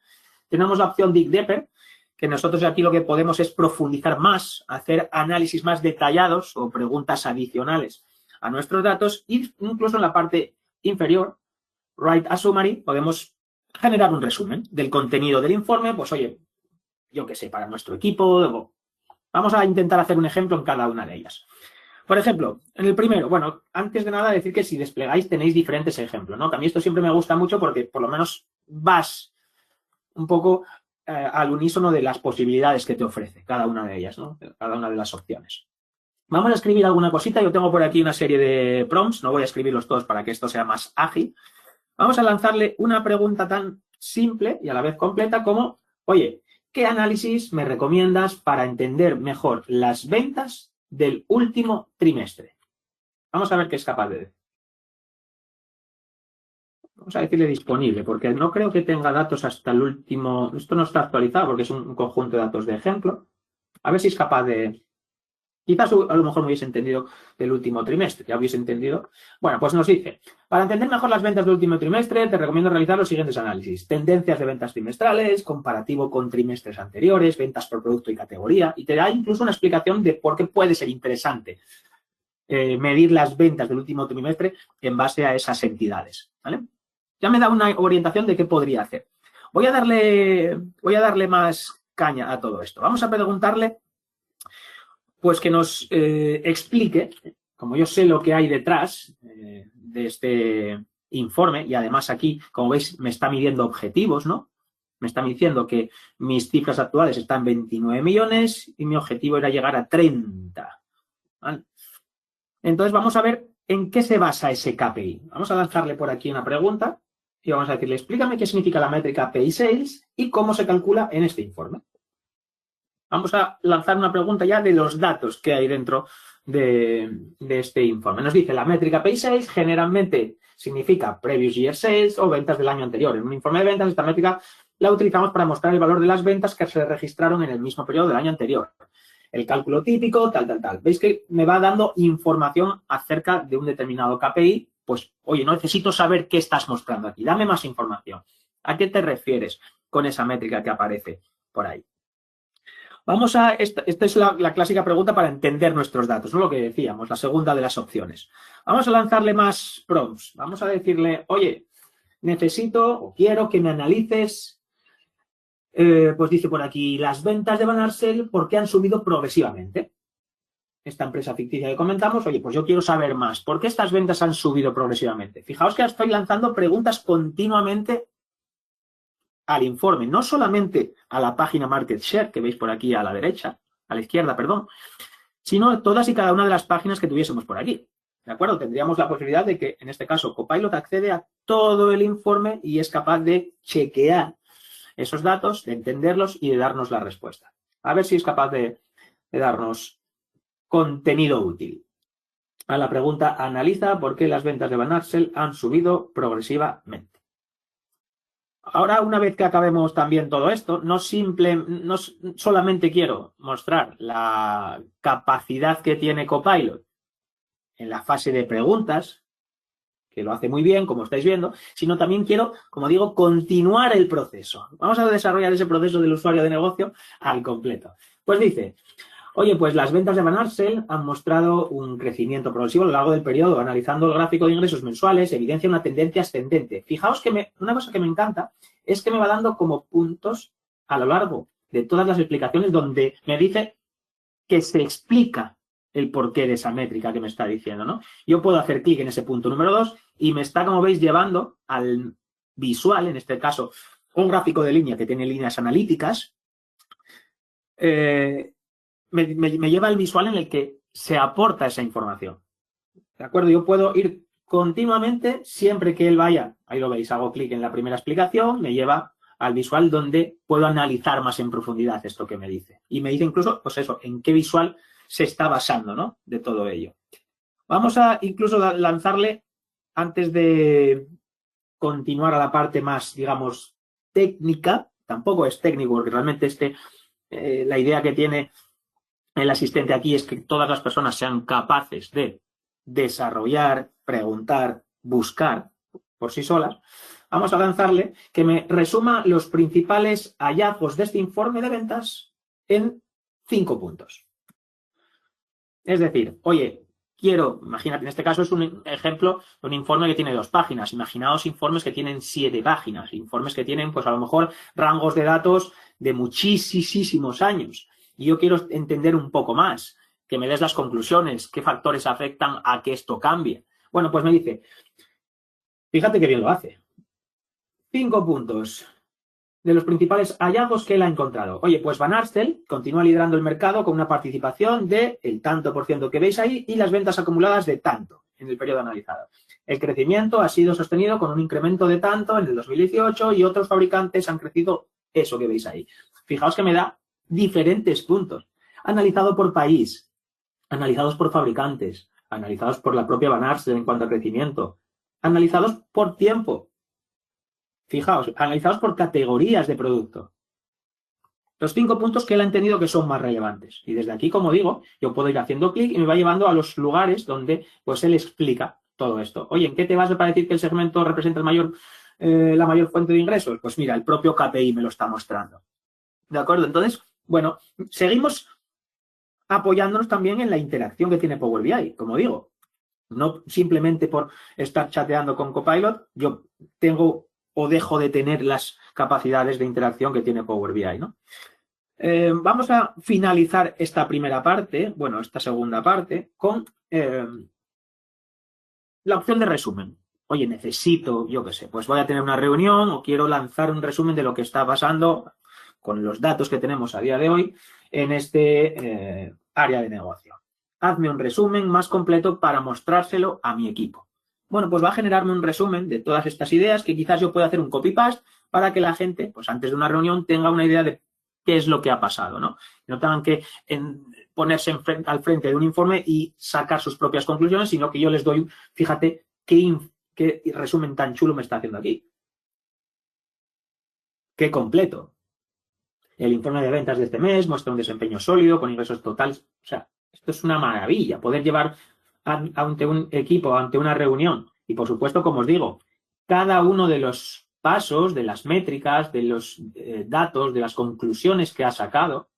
Tenemos la opción Dig Deeper, que nosotros aquí lo que podemos es profundizar más, hacer análisis más detallados o preguntas adicionales a nuestros datos, y incluso en la parte inferior, Write a Summary, podemos generar un resumen del contenido del informe, pues oye, yo qué sé, para nuestro equipo. Vamos a intentar hacer un ejemplo en cada una de ellas. Por ejemplo, en el primero, bueno, antes de nada decir que si desplegáis tenéis diferentes ejemplos, ¿no? Que a mí esto siempre me gusta mucho porque por lo menos vas un poco al unísono de las posibilidades que te ofrece cada una de ellas, ¿no? Cada una de las opciones. Vamos a escribir alguna cosita. Yo tengo por aquí una serie de prompts, no voy a escribirlos todos para que esto sea más ágil. Vamos a lanzarle una pregunta tan simple y a la vez completa como, oye, ¿qué análisis me recomiendas para entender mejor las ventas del último trimestre? Vamos a ver qué es capaz de decir. Vamos a decirle disponible, porque no creo que tenga datos hasta el último. Esto no está actualizado porque es un conjunto de datos de ejemplo. A ver si es capaz de. Quizás a lo mejor me hubiese entendido del último trimestre, ya hubiese entendido. Bueno, pues nos dice, para entender mejor las ventas del último trimestre, te recomiendo realizar los siguientes análisis. Tendencias de ventas trimestrales, comparativo con trimestres anteriores, ventas por producto y categoría, y te da incluso una explicación de por qué puede ser interesante medir las ventas del último trimestre en base a esas entidades, ¿vale? Ya me da una orientación de qué podría hacer. Voy a darle más caña a todo esto. Vamos a preguntarle pues que nos explique, como yo sé lo que hay detrás de este informe, y además aquí, como veis, me está midiendo objetivos, ¿no? Me está diciendo que mis cifras actuales están en 29 millones y mi objetivo era llegar a 30. ¿Vale? Entonces vamos a ver en qué se basa ese KPI. Vamos a lanzarle por aquí una pregunta y vamos a decirle, explícame qué significa la métrica PI Sales y cómo se calcula en este informe. Vamos a lanzar una pregunta ya de los datos que hay dentro de este informe. Nos dice, la métrica PI Sales generalmente significa Previous Year Sales o ventas del año anterior. En un informe de ventas, esta métrica la utilizamos para mostrar el valor de las ventas que se registraron en el mismo periodo del año anterior. El cálculo típico, tal. ¿Veis que me va dando información acerca de un determinado KPI? Pues, oye, no necesito saber qué estás mostrando aquí. Dame más información. ¿A qué te refieres con esa métrica que aparece por ahí? Vamos a, esta es la clásica pregunta para entender nuestros datos, ¿no? Lo que decíamos, la segunda de las opciones. Vamos a lanzarle más prompts. Vamos a decirle, oye, necesito o quiero que me analices, pues dice por aquí, las ventas de Van Arsell, ¿por qué han subido progresivamente? Esta empresa ficticia que comentamos, oye, pues yo quiero saber más. ¿Por qué estas ventas han subido progresivamente? Fijaos que estoy lanzando preguntas continuamente al informe, no solamente a la página Market Share, que veis por aquí a la derecha, a la izquierda, perdón, sino todas y cada una de las páginas que tuviésemos por aquí. ¿De acuerdo? Tendríamos la posibilidad de que, en este caso, Copilot accede a todo el informe y es capaz de chequear esos datos, de entenderlos y de darnos la respuesta. A ver si es capaz de darnos contenido útil. A la pregunta, analiza por qué las ventas de Van Arsell han subido progresivamente. Ahora, una vez que acabemos también todo esto, no solamente quiero mostrar la capacidad que tiene Copilot en la fase de preguntas, que lo hace muy bien, como estáis viendo, sino también quiero, como digo, continuar el proceso. Vamos a desarrollar ese proceso del usuario de negocio al completo. Pues dice, oye, pues las ventas de Van Arsell han mostrado un crecimiento progresivo a lo largo del periodo. Analizando el gráfico de ingresos mensuales, evidencia una tendencia ascendente. Fijaos que una cosa que me encanta es que me va dando como puntos a lo largo de todas las explicaciones donde me dice que se explica el porqué de esa métrica que me está diciendo, ¿no? Yo puedo hacer clic en ese punto número 2 y me está, como veis, llevando al visual, en este caso, un gráfico de línea que tiene líneas analíticas, me lleva al visual en el que se aporta esa información. ¿De acuerdo? Yo puedo ir continuamente, siempre que él vaya, ahí lo veis, hago clic en la primera explicación, me lleva al visual donde puedo analizar más en profundidad esto que me dice. Y me dice incluso, pues eso, en qué visual se está basando, ¿no? De todo ello. Vamos a incluso lanzarle, antes de continuar a la parte más, digamos, técnica, tampoco es técnico, porque realmente la idea que tiene el asistente aquí es que todas las personas sean capaces de desarrollar, preguntar, buscar por sí solas. Vamos a lanzarle que me resuma los principales hallazgos de este informe de ventas en 5 puntos. Es decir, oye, imagínate, en este caso es un ejemplo de un informe que tiene 2 páginas. Imaginaos informes que tienen 7 páginas, informes que tienen, pues a lo mejor, rangos de datos de muchísimos años. Y yo quiero entender un poco más, que me des las conclusiones, qué factores afectan a que esto cambie. Bueno, pues me dice, fíjate qué bien lo hace. 5 puntos de los principales hallazgos que él ha encontrado. Oye, pues Van Arstel continúa liderando el mercado con una participación del tanto por ciento que veis ahí y las ventas acumuladas de tanto en el periodo analizado. El crecimiento ha sido sostenido con un incremento de tanto en el 2018 y otros fabricantes han crecido eso que veis ahí. Fijaos que me da diferentes puntos. Analizado por país, analizados por fabricantes, analizados por la propia Van Arstel en cuanto a crecimiento, analizados por tiempo. Fijaos, analizados por categorías de producto. Los 5 puntos que él ha entendido que son más relevantes. Y desde aquí, como digo, yo puedo ir haciendo clic y me va llevando a los lugares donde pues él explica todo esto. Oye, ¿en qué te vas para decir que el segmento representa la mayor fuente de ingresos? Pues mira, el propio KPI me lo está mostrando. ¿De acuerdo? Entonces, bueno, seguimos apoyándonos también en la interacción que tiene Power BI, como digo. No simplemente por estar chateando con Copilot, yo tengo o dejo de tener las capacidades de interacción que tiene Power BI, ¿no? Vamos a finalizar esta primera parte, bueno, esta segunda parte, con la opción de resumen. Oye, necesito, yo qué sé, pues voy a tener una reunión o quiero lanzar un resumen de lo que está pasando con los datos que tenemos a día de hoy en este área de negocio. Hazme un resumen más completo para mostrárselo a mi equipo. Bueno, pues va a generarme un resumen de todas estas ideas que quizás yo pueda hacer un copy-paste para que la gente, pues antes de una reunión, tenga una idea de qué es lo que ha pasado, ¿no? No tengan que ponerse al frente de un informe y sacar sus propias conclusiones, sino que yo les doy, fíjate, qué resumen tan chulo me está haciendo aquí. Qué completo. El informe de ventas de este mes muestra un desempeño sólido con ingresos totales. O sea, esto es una maravilla, poder llevar ante un equipo, ante una reunión. Y por supuesto, como os digo, cada uno de los pasos, de las métricas, de los datos, de las conclusiones que ha sacado,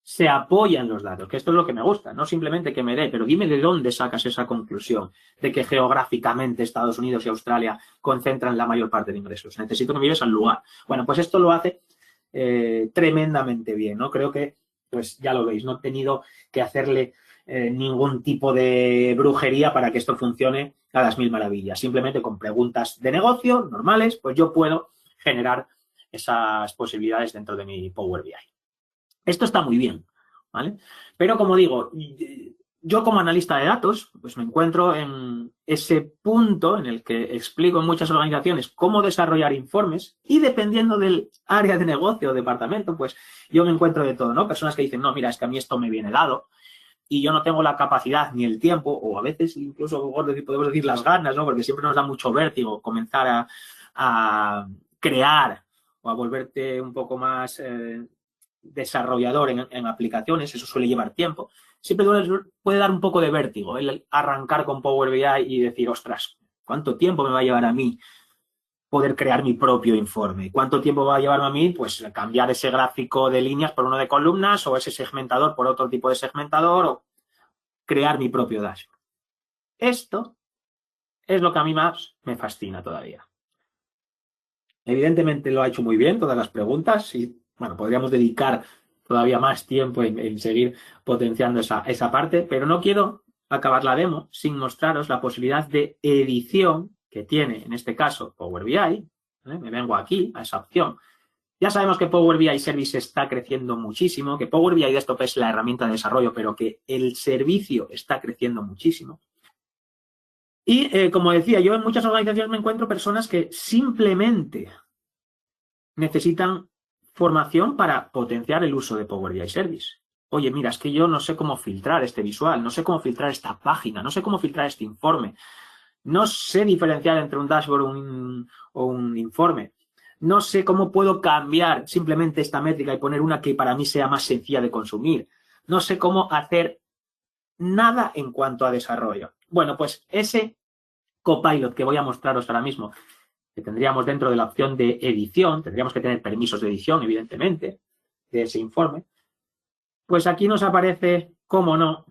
se apoya en los datos, que esto es lo que me gusta. No simplemente que me dé, pero dime de dónde sacas esa conclusión de que geográficamente Estados Unidos y Australia concentran la mayor parte de ingresos. Necesito que me lleves al lugar. Bueno, pues esto lo hace tremendamente bien, ¿no? Creo que, pues ya lo veis, no he tenido que hacerle ningún tipo de brujería para que esto funcione a las mil maravillas. Simplemente con preguntas de negocio normales, pues yo puedo generar esas posibilidades dentro de mi Power BI. Esto está muy bien, ¿vale? Pero como digo, yo como analista de datos, pues me encuentro en ese punto en el que explico en muchas organizaciones cómo desarrollar informes y dependiendo del área de negocio o departamento, pues yo me encuentro de todo, ¿no? Personas que dicen, no, mira, es que a mí esto me viene dado y yo no tengo la capacidad ni el tiempo, o a veces incluso podemos decir las ganas, ¿no? Porque siempre nos da mucho vértigo comenzar a crear o a volverte un poco más desarrollador en aplicaciones, eso suele llevar tiempo. Siempre puede dar un poco de vértigo el arrancar con Power BI y decir, ostras, ¿cuánto tiempo me va a llevar a mí poder crear mi propio informe? ¿Cuánto tiempo va a llevarme a mí pues cambiar ese gráfico de líneas por uno de columnas o ese segmentador por otro tipo de segmentador o crear mi propio dashboard? Esto es lo que a mí más me fascina todavía. Evidentemente lo ha hecho muy bien, todas las preguntas, y bueno, podríamos dedicar todavía más tiempo en seguir potenciando esa parte, pero no quiero acabar la demo sin mostraros la posibilidad de edición que tiene, en este caso, Power BI. ¿Vale? Me vengo aquí a esa opción. Ya sabemos que Power BI Service está creciendo muchísimo, que Power BI Desktop es la herramienta de desarrollo, pero que el servicio está creciendo muchísimo. Y como decía, yo en muchas organizaciones me encuentro personas que simplemente necesitan formación para potenciar el uso de Power BI Service. oye, mira, es que yo no sé cómo filtrar este visual, no sé cómo filtrar esta página, no sé cómo filtrar este informe, no sé diferenciar entre un dashboard o un informe, no sé cómo puedo cambiar simplemente esta métrica y poner una que para mí sea más sencilla de consumir, no sé cómo hacer nada en cuanto a desarrollo. Bueno, pues ese Copilot que voy a mostraros ahora mismo, que tendríamos dentro de la opción de edición, tendríamos que tener permisos de edición, evidentemente, de ese informe, pues aquí nos aparece, como no,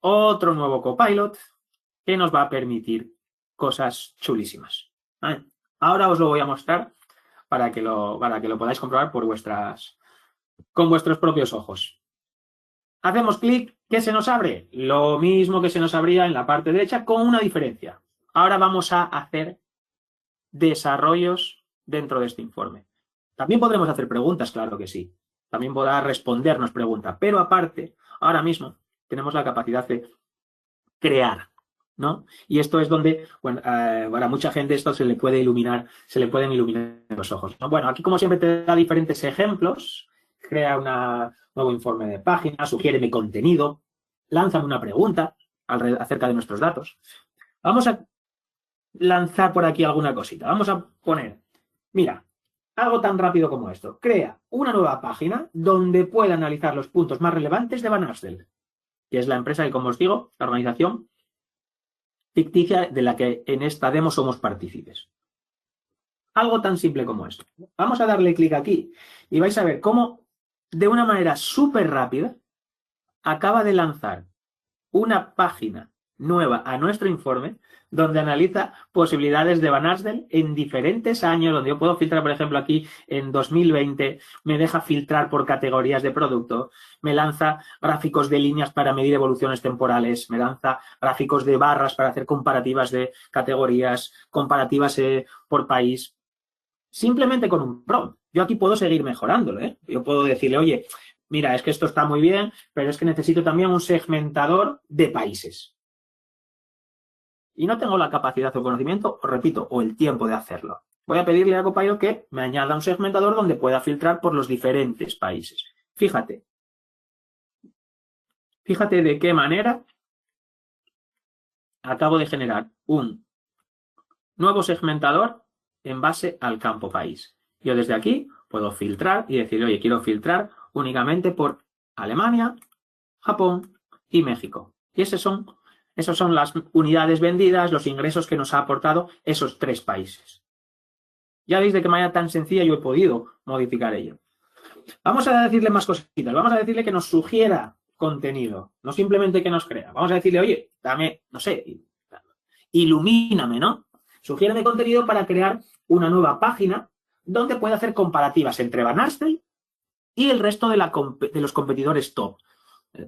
otro nuevo Copilot que nos va a permitir cosas chulísimas. ¿Vale? Ahora os lo voy a mostrar para que lo podáis comprobar con vuestros propios ojos. Hacemos clic, ¿qué se nos abre? Lo mismo que se nos abría en la parte derecha, con una diferencia. Ahora vamos a hacer desarrollos dentro de este informe. También podremos hacer preguntas, claro que sí. También podrá respondernos preguntas. Pero aparte, ahora mismo tenemos la capacidad de crear, ¿no? Y esto es donde, bueno, para mucha gente esto se le pueden iluminar los ojos, ¿no? Bueno, aquí como siempre te da diferentes ejemplos, crea un nuevo informe de página, sugiéreme contenido, lánzame una pregunta acerca de nuestros datos. Vamos a lanzar por aquí alguna cosita. Vamos a poner, mira, algo tan rápido como esto. Crea una nueva página donde pueda analizar los puntos más relevantes de Van Arsdale, que es la empresa que, como os digo, la organización ficticia de la que en esta demo somos partícipes. Algo tan simple como esto. Vamos a darle clic aquí y vais a ver cómo, de una manera súper rápida, acaba de lanzar una página nueva a nuestro informe donde analiza posibilidades de Van Arsdale en diferentes años, donde yo puedo filtrar, por ejemplo, aquí en 2020, me deja filtrar por categorías de producto, me lanza gráficos de líneas para medir evoluciones temporales, me lanza gráficos de barras para hacer comparativas de categorías, comparativas por país, simplemente con un prompt. Yo aquí puedo seguir mejorándolo, ¿eh? Yo puedo decirle, oye, mira, es que esto está muy bien, pero es que necesito también un segmentador de países. Y no tengo la capacidad o conocimiento, os repito, o el tiempo de hacerlo. Voy a pedirle a Copilot que me añada un segmentador donde pueda filtrar por los diferentes países. Fíjate de qué manera acabo de generar un nuevo segmentador en base al campo país. Yo desde aquí puedo filtrar y decir, oye, quiero filtrar únicamente por Alemania, Japón y México. Y esas son las unidades vendidas, los ingresos que nos ha aportado esos 3 países. Ya veis de qué manera tan sencilla yo he podido modificar ello. Vamos a decirle más cositas. Vamos a decirle que nos sugiera contenido, no simplemente que nos crea. Vamos a decirle, oye, dame, no sé, ilumíname, ¿no? Sugiéreme contenido para crear una nueva página donde pueda hacer comparativas entre Van Arsdale y el resto de los competidores top,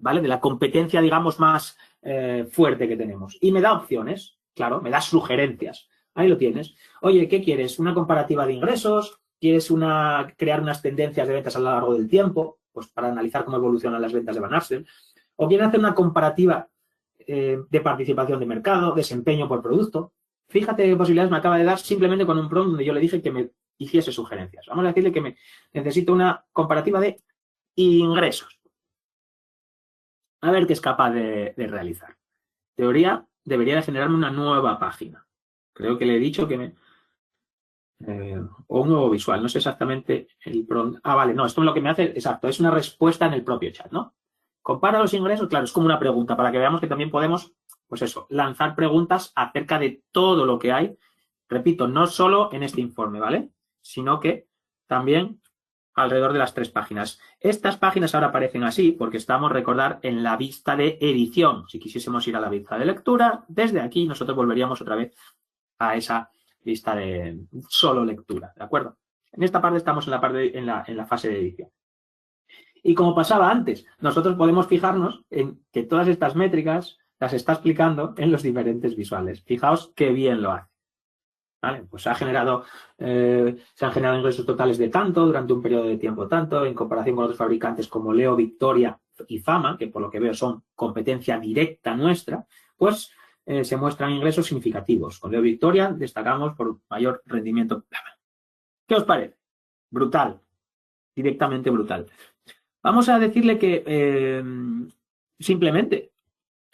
¿vale? De la competencia, digamos, más fuerte que tenemos. Y me da opciones, claro, me da sugerencias. Ahí lo tienes. Oye, ¿qué quieres? ¿Una comparativa de ingresos? ¿Quieres crear unas tendencias de ventas a lo largo del tiempo? Pues para analizar cómo evolucionan las ventas de Van Arsdale. ¿O quieres hacer una comparativa de participación de mercado, desempeño por producto? Fíjate qué posibilidades me acaba de dar simplemente con un prompt donde yo le dije que me hiciese sugerencias. Vamos a decirle que necesito una comparativa de ingresos. A ver qué es capaz de realizar. Teoría, debería de generarme una nueva página. Creo que le he dicho que o un nuevo visual, no sé exactamente el prompt. Ah, vale, no, esto es lo que me hace, exacto, es una respuesta en el propio chat, ¿no? Compara los ingresos, claro, es como una pregunta, para que veamos que también podemos, pues eso, lanzar preguntas acerca de todo lo que hay. Repito, no solo en este informe, ¿vale? Sino que también alrededor de las 3 páginas. Estas páginas ahora aparecen así porque estamos, recordar, en la vista de edición. Si quisiésemos ir a la vista de lectura, desde aquí nosotros volveríamos otra vez a esa vista de solo lectura, ¿de acuerdo? En esta parte estamos en la fase de edición. Y como pasaba antes, nosotros podemos fijarnos en que todas estas métricas las está explicando en los diferentes visuales. Fijaos qué bien lo hace. ¿Vale? Pues se han generado ingresos totales de tanto durante un periodo de tiempo tanto, en comparación con otros fabricantes como Leo, Victoria y Fama, que por lo que veo son competencia directa nuestra, pues se muestran ingresos significativos. Con Leo Victoria destacamos por mayor rendimiento. ¿Qué os parece? Brutal, directamente brutal. Vamos a decirle que simplemente,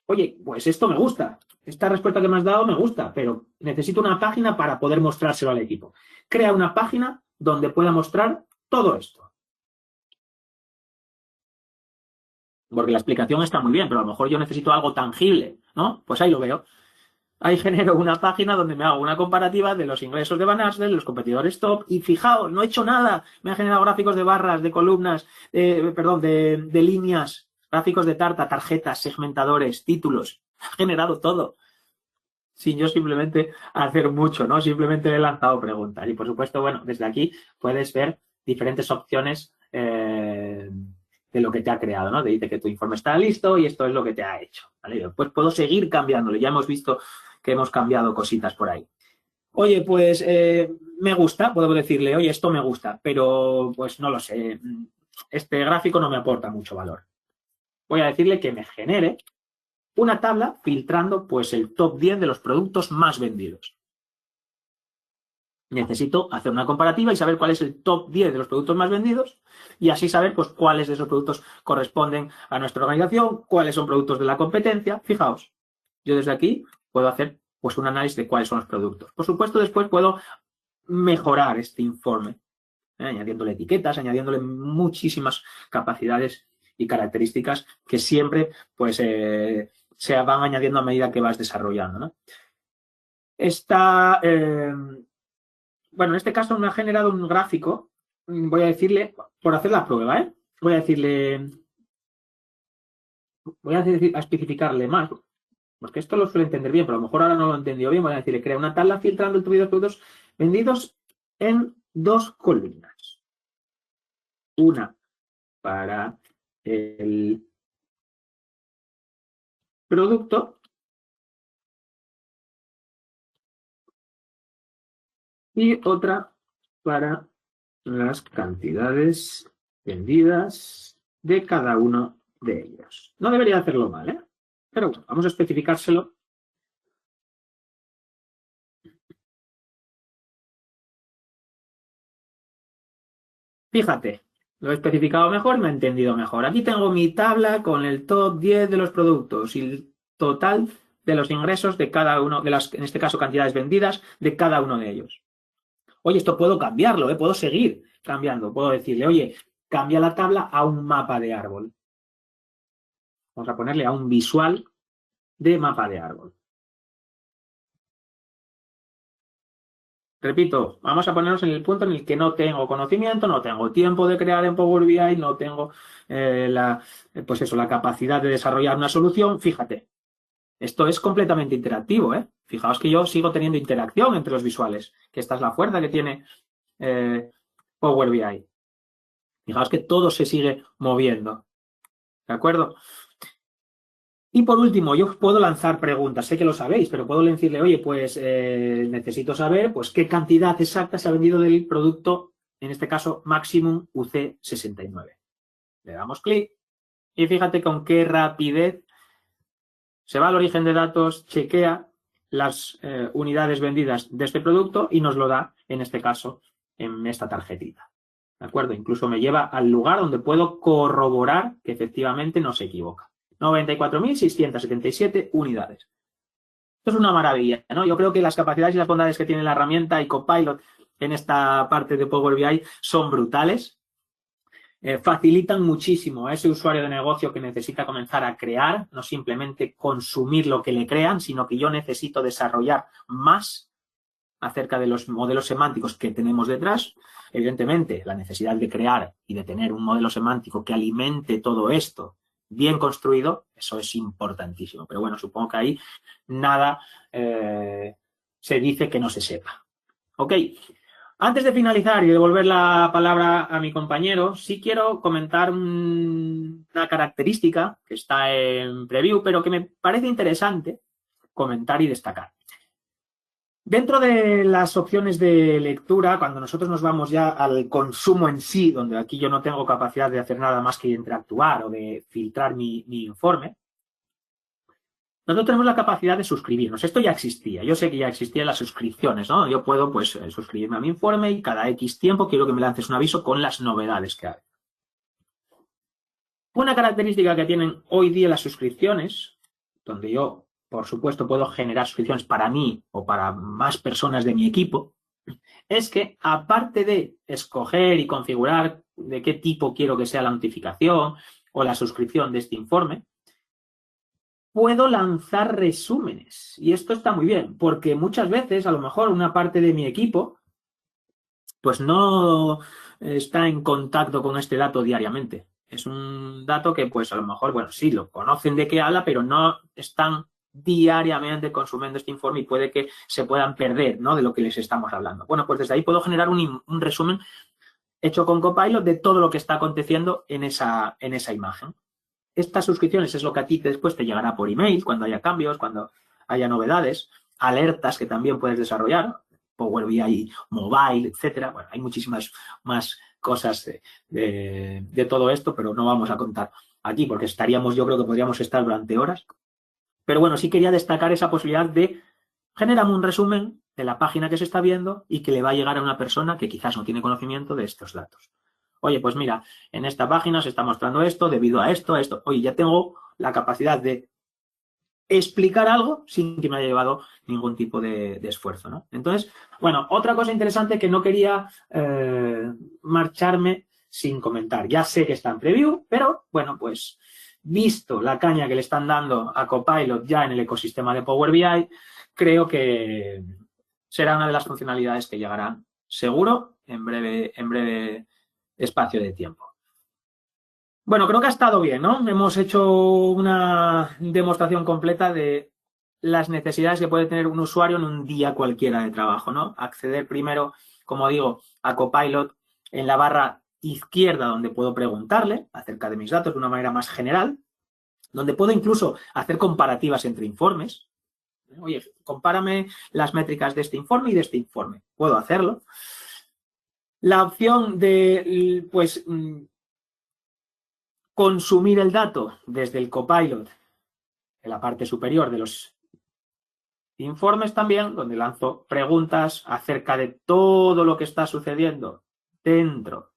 oye, pues esto me gusta, esta respuesta que me has dado me gusta, pero necesito una página para poder mostrárselo al equipo. Crea una página donde pueda mostrar todo esto. Porque la explicación está muy bien, pero a lo mejor yo necesito algo tangible, ¿no? Pues ahí lo veo. Ahí genero una página donde me hago una comparativa de los ingresos de Van Arsdale, los competidores top, y fijaos, no he hecho nada. Me ha generado gráficos de barras, de columnas, de líneas, gráficos de tarjetas, segmentadores, títulos. Ha generado todo. Sin yo simplemente hacer mucho, ¿no? Simplemente le he lanzado preguntas. Y por supuesto, bueno, desde aquí puedes ver diferentes opciones de lo que te ha creado, ¿no? Te dice que tu informe está listo y esto es lo que te ha hecho, ¿vale? Pues puedo seguir cambiándolo. Ya hemos visto que hemos cambiado cositas por ahí. Oye, pues me gusta, puedo decirle, oye, esto me gusta, pero pues no lo sé, este gráfico no me aporta mucho valor. Voy a decirle que me genere una tabla filtrando pues el top 10 de los productos más vendidos. Necesito hacer una comparativa y saber cuál es el top 10 de los productos más vendidos y así saber pues cuáles de esos productos corresponden a nuestra organización, cuáles son productos de la competencia. Fijaos, yo desde aquí puedo hacer pues un análisis de cuáles son los productos. Por supuesto, después puedo mejorar este informe, añadiéndole etiquetas, añadiéndole muchísimas capacidades y características que siempre pues se van añadiendo a medida que vas desarrollando, ¿no? Bueno, en este caso me ha generado un gráfico. Voy a decirle, por hacer la prueba, voy a especificarle más, porque esto lo suele entender bien, pero a lo mejor ahora no lo he entendido bien. Voy a decirle, crea una tabla filtrando el top 10 de productos vendidos en 2 columnas. Una para el producto y otra para las cantidades vendidas de cada uno de ellos. No debería hacerlo mal, ¿eh? Pero bueno, vamos a especificárselo. Fíjate, lo he especificado mejor, me he entendido mejor. Aquí tengo mi tabla con el top 10 de los productos y el total de los ingresos de cada uno, de las, en este caso, cantidades vendidas de cada uno de ellos. Oye, esto puedo cambiarlo, puedo seguir cambiando. Puedo decirle, oye, cambia la tabla a un mapa de árbol. Vamos a ponerle a un visual de mapa de árbol. Repito, vamos a ponernos en el punto en el que no tengo conocimiento, no tengo tiempo de crear en Power BI, no tengo la capacidad de desarrollar una solución. Fíjate, esto es completamente interactivo, ¿eh? Fijaos que yo sigo teniendo interacción entre los visuales, que esta es la fuerza que tiene Power BI. Fijaos que todo se sigue moviendo, ¿de acuerdo? Y por último, yo puedo lanzar preguntas, sé que lo sabéis, pero puedo decirle, oye, pues necesito saber pues qué cantidad exacta se ha vendido del producto, en este caso, Maximum UC69. Le damos clic y fíjate con qué rapidez se va al origen de datos, chequea las unidades vendidas de este producto y nos lo da, en este caso, en esta tarjetita. ¿De acuerdo? Incluso me lleva al lugar donde puedo corroborar que efectivamente no se equivoca. 94.677 unidades. Esto es una maravilla, ¿no? Yo creo que las capacidades y las bondades que tiene la herramienta y Copilot en esta parte de Power BI son brutales. Facilitan muchísimo a ese usuario de negocio que necesita comenzar a crear, no simplemente consumir lo que le crean, sino que yo necesito desarrollar más acerca de los modelos semánticos que tenemos detrás. Evidentemente, la necesidad de crear y de tener un modelo semántico que alimente todo esto bien construido, eso es importantísimo. Pero bueno, supongo que ahí nada se dice que no se sepa. Ok. Antes de finalizar y devolver la palabra a mi compañero, sí quiero comentar una característica que está en preview, pero que me parece interesante comentar y destacar. Dentro de las opciones de lectura, cuando nosotros nos vamos ya al consumo en sí, donde aquí yo no tengo capacidad de hacer nada más que interactuar o de filtrar mi informe, nosotros tenemos la capacidad de suscribirnos. Esto ya existía. Yo sé que ya existían las suscripciones, ¿no? Yo puedo, pues, suscribirme a mi informe y cada X tiempo quiero que me lances un aviso con las novedades que hay. Una característica que tienen hoy día las suscripciones, donde yo, por supuesto, puedo generar suscripciones para mí o para más personas de mi equipo, es que aparte de escoger y configurar de qué tipo quiero que sea la notificación o la suscripción de este informe, puedo lanzar resúmenes. Y esto está muy bien, porque muchas veces, a lo mejor, una parte de mi equipo pues no está en contacto con este dato diariamente. Es un dato que, pues a lo mejor, bueno, sí, lo conocen de qué habla, pero no están diariamente consumiendo este informe y puede que se puedan perder, ¿no?, de lo que les estamos hablando. Bueno, pues desde ahí puedo generar un resumen hecho con Copilot de todo lo que está aconteciendo en esa imagen. Estas suscripciones es lo que a ti después te llegará por email cuando haya cambios, cuando haya novedades, alertas que también puedes desarrollar, Power BI Mobile, etcétera. Bueno, hay muchísimas más cosas de todo esto, pero no vamos a contar aquí porque estaríamos, yo creo que podríamos estar durante horas. Pero bueno, sí quería destacar esa posibilidad de generar un resumen de la página que se está viendo y que le va a llegar a una persona que quizás no tiene conocimiento de estos datos. Oye, pues mira, en esta página se está mostrando esto debido a esto, a esto. Oye, ya tengo la capacidad de explicar algo sin que me haya llevado ningún tipo de esfuerzo, ¿no? Entonces, bueno, otra cosa interesante que no quería marcharme sin comentar. Ya sé que está en preview, pero bueno, pues visto la caña que le están dando a Copilot ya en el ecosistema de Power BI, creo que será una de las funcionalidades que llegarán seguro en breve espacio de tiempo. Bueno, creo que ha estado bien, ¿no? Hemos hecho una demostración completa de las necesidades que puede tener un usuario en un día cualquiera de trabajo, ¿no? Acceder primero, como digo, a Copilot en la barra izquierda, donde puedo preguntarle acerca de mis datos de una manera más general, donde puedo incluso hacer comparativas entre informes. Oye, compárame las métricas de este informe y de este informe. Puedo hacerlo. La opción de, pues, consumir el dato desde el Copilot en la parte superior de los informes también, donde lanzo preguntas acerca de todo lo que está sucediendo dentro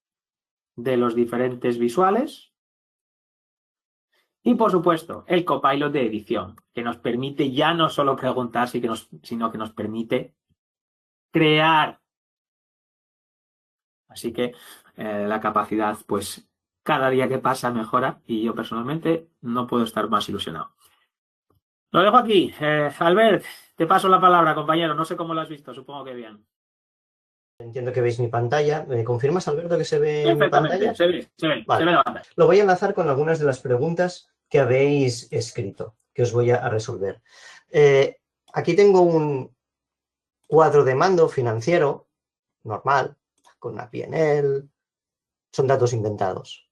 de los diferentes visuales. Y, por supuesto, el Copilot de edición, que nos permite ya no solo preguntar, sino que nos permite crear. Así que la capacidad, pues, cada día que pasa mejora y yo personalmente no puedo estar más ilusionado. Lo dejo aquí. Albert, te paso la palabra, compañero. No sé cómo lo has visto, supongo que bien.
Entiendo que veis mi pantalla. ¿Me confirmas, Alberto, que se ve mi
Perfectamente,
pantalla?
se ve
Vale.
la pantalla.
Lo voy a enlazar con algunas de las preguntas que habéis escrito, que os voy a resolver. Aquí tengo un cuadro de mando financiero normal, con una P&L, son datos inventados,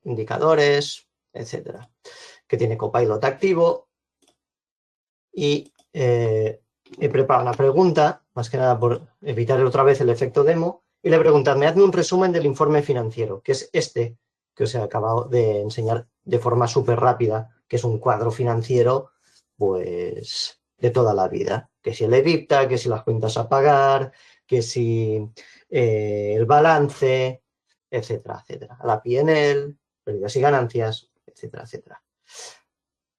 indicadores, etcétera, que tiene Copilot activo y he preparado una pregunta, más que nada por evitar otra vez el efecto demo, y le he preguntado, hazme un resumen del informe financiero, que es este que os he acabado de enseñar de forma súper rápida, que es un cuadro financiero, pues, de toda la vida. Que si el EBITDA, que si las cuentas a pagar, que si el balance, etcétera, etcétera. La P&L, pérdidas y ganancias, etcétera, etcétera.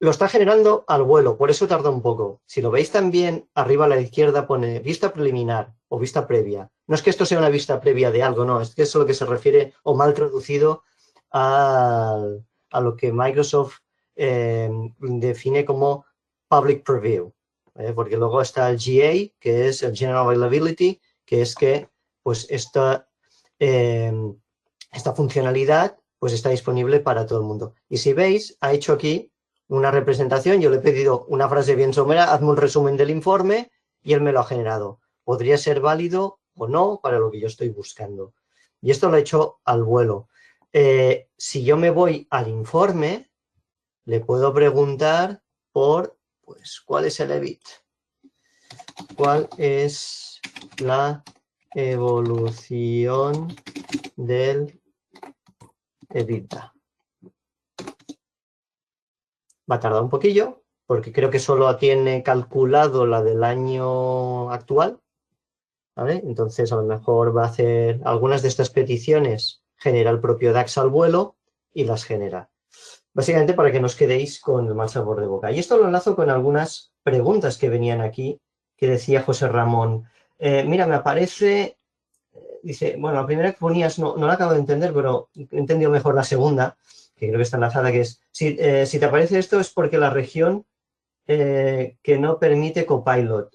Lo está generando al vuelo, por eso tarda un poco. Si lo veis también, arriba a la izquierda pone vista preliminar o vista previa. No es que esto sea una vista previa de algo, no, es que eso es lo que se refiere, o mal traducido, a lo que Microsoft define como public preview. Porque luego está el GA, que es el General Availability, que es que pues esta funcionalidad pues está disponible para todo el mundo. Y si veis, ha hecho aquí una representación, yo le he pedido una frase bien somera, hazme un resumen del informe y él me lo ha generado. Podría ser válido o no para lo que yo estoy buscando. Y esto lo he hecho al vuelo. Si yo me voy al informe, le puedo preguntar por, pues, ¿cuál es el EBIT? ¿Cuál es la evolución del EBITDA? Va a tardar un poquillo, porque creo que solo tiene calculado la del año actual, ¿vale? Entonces, a lo mejor va a hacer algunas de estas peticiones, genera el propio DAX al vuelo y las genera. Básicamente para que nos quedéis con el mal sabor de boca. Y esto lo enlazo con algunas preguntas que venían aquí, que decía José Ramón. Mira, me aparece, dice, bueno, la primera que ponías no la acabo de entender, pero he entendido mejor la segunda, que creo que está enlazada, que es, si te aparece esto es porque la región que no permite Copilot.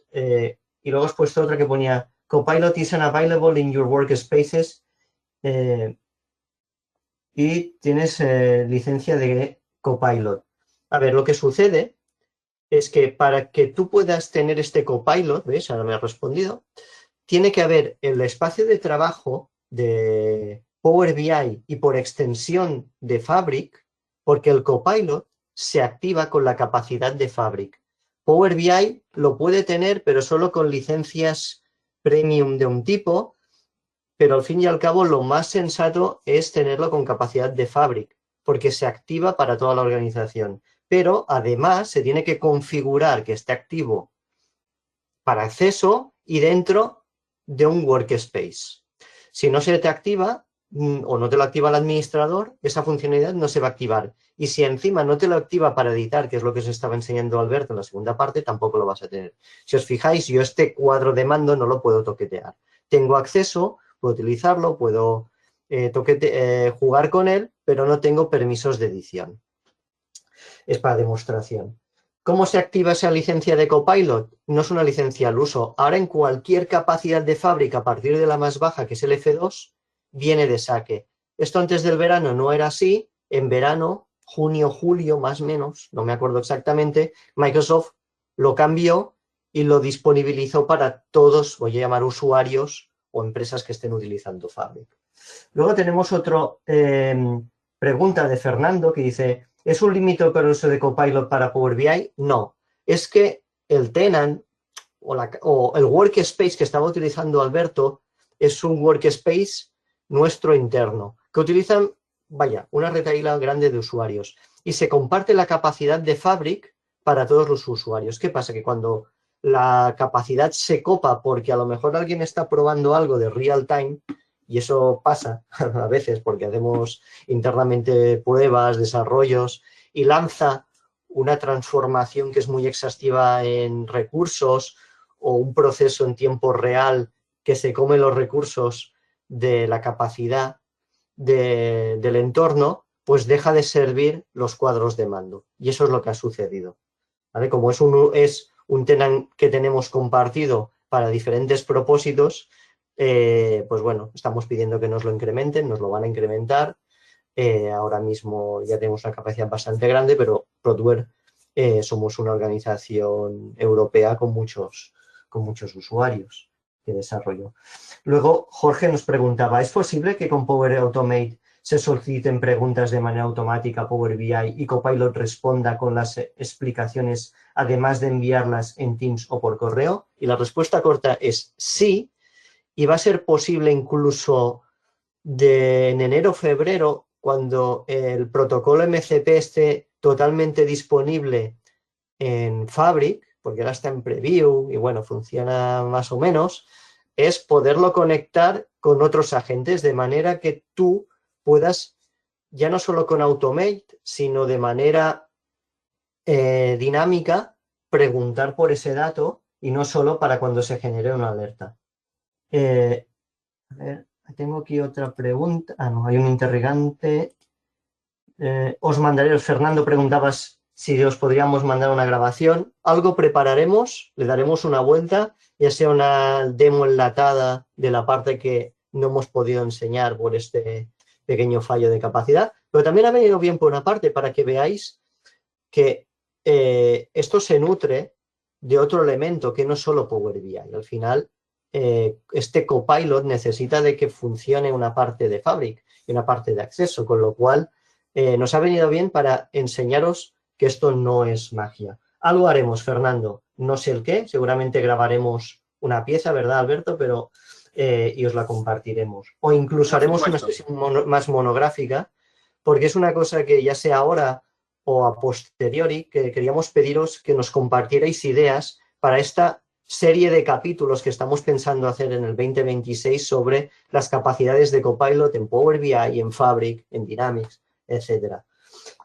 Y luego has puesto otra que ponía, Copilot is unavailable in your workspaces. Y tienes licencia de Copilot. A ver, lo que sucede es que para que tú puedas tener este Copilot, ¿ves? Ahora me has respondido, tiene que haber el espacio de trabajo de Power BI y por extensión de Fabric, porque el Copilot se activa con la capacidad de Fabric. Power BI lo puede tener, pero solo con licencias premium de un tipo, pero al fin y al cabo lo más sensato es tenerlo con capacidad de Fabric, porque se activa para toda la organización. Pero además se tiene que configurar que esté activo para acceso y dentro de un workspace. Si no se te activa o no te lo activa el administrador, esa funcionalidad no se va a activar. Y si encima no te lo activa para editar, que es lo que os estaba enseñando Alberto en la segunda parte, tampoco lo vas a tener. Si os fijáis, yo este cuadro de mando no lo puedo toquetear. Tengo acceso, puedo utilizarlo, puedo jugar con él, pero no tengo permisos de edición. Es para demostración. ¿Cómo se activa esa licencia de Copilot? No es una licencia al uso. Ahora en cualquier capacidad de fábrica, a partir de la más baja, que es el F2, viene de saque. Esto antes del verano no era así. En verano, junio, julio, más o menos, no me acuerdo exactamente, Microsoft lo cambió y lo disponibilizó para todos, voy a llamar usuarios o empresas que estén utilizando Fabric. Luego tenemos otra pregunta de Fernando que dice, ¿es un límite para el uso de Copilot para Power BI? No, es que el tenant o el workspace que estaba utilizando Alberto es un workspace nuestro interno, que utilizan, vaya, una retaíla grande de usuarios y se comparte la capacidad de Fabric para todos los usuarios. ¿Qué pasa? Que cuando la capacidad se copa porque a lo mejor alguien está probando algo de real time, y eso pasa a veces porque hacemos internamente pruebas, desarrollos, y lanza una transformación que es muy exhaustiva en recursos o un proceso en tiempo real que se come los recursos de la capacidad del entorno, pues deja de servir los cuadros de mando. Y eso es lo que ha sucedido. ¿Vale? Como es un tenant que tenemos compartido para diferentes propósitos, pues bueno, estamos pidiendo que nos lo incrementen, nos lo van a incrementar. Ahora mismo ya tenemos una capacidad bastante grande, pero Prodware somos una organización europea con muchos usuarios de desarrollo. Luego, Jorge nos preguntaba, ¿es posible que con Power Automate se soliciten preguntas de manera automática a Power BI y Copilot responda con las explicaciones, además de enviarlas en Teams o por correo? Y la respuesta corta es sí, y va a ser posible incluso en enero o febrero, cuando el protocolo MCP esté totalmente disponible en Fabric, porque ahora está en preview y bueno, funciona más o menos, es poderlo conectar con otros agentes de manera que tú puedas, ya no solo con Automate, sino de manera dinámica, preguntar por ese dato y no solo para cuando se genere una alerta. A ver, tengo aquí otra pregunta. Ah, no, hay un interrogante. Os mandaré, Fernando, preguntabas si os podríamos mandar una grabación. Algo prepararemos, le daremos una vuelta, ya sea una demo enlatada de la parte que no hemos podido enseñar por este pequeño fallo de capacidad, pero también ha venido bien por una parte para que veáis que esto se nutre de otro elemento que no es solo Power BI. Al final, este Copilot necesita de que funcione una parte de Fabric y una parte de acceso, con lo cual nos ha venido bien para enseñaros que esto no es magia. Algo haremos, Fernando, no sé el qué, seguramente grabaremos una pieza, ¿verdad, Alberto? Pero, y os la compartiremos. O incluso haremos una sesión más monográfica, porque es una cosa que ya sea ahora o a posteriori, que queríamos pediros que nos compartierais ideas para esta serie de capítulos que estamos pensando hacer en el 2026 sobre las capacidades de Copilot en Power BI, en Fabric, en Dynamics, etc.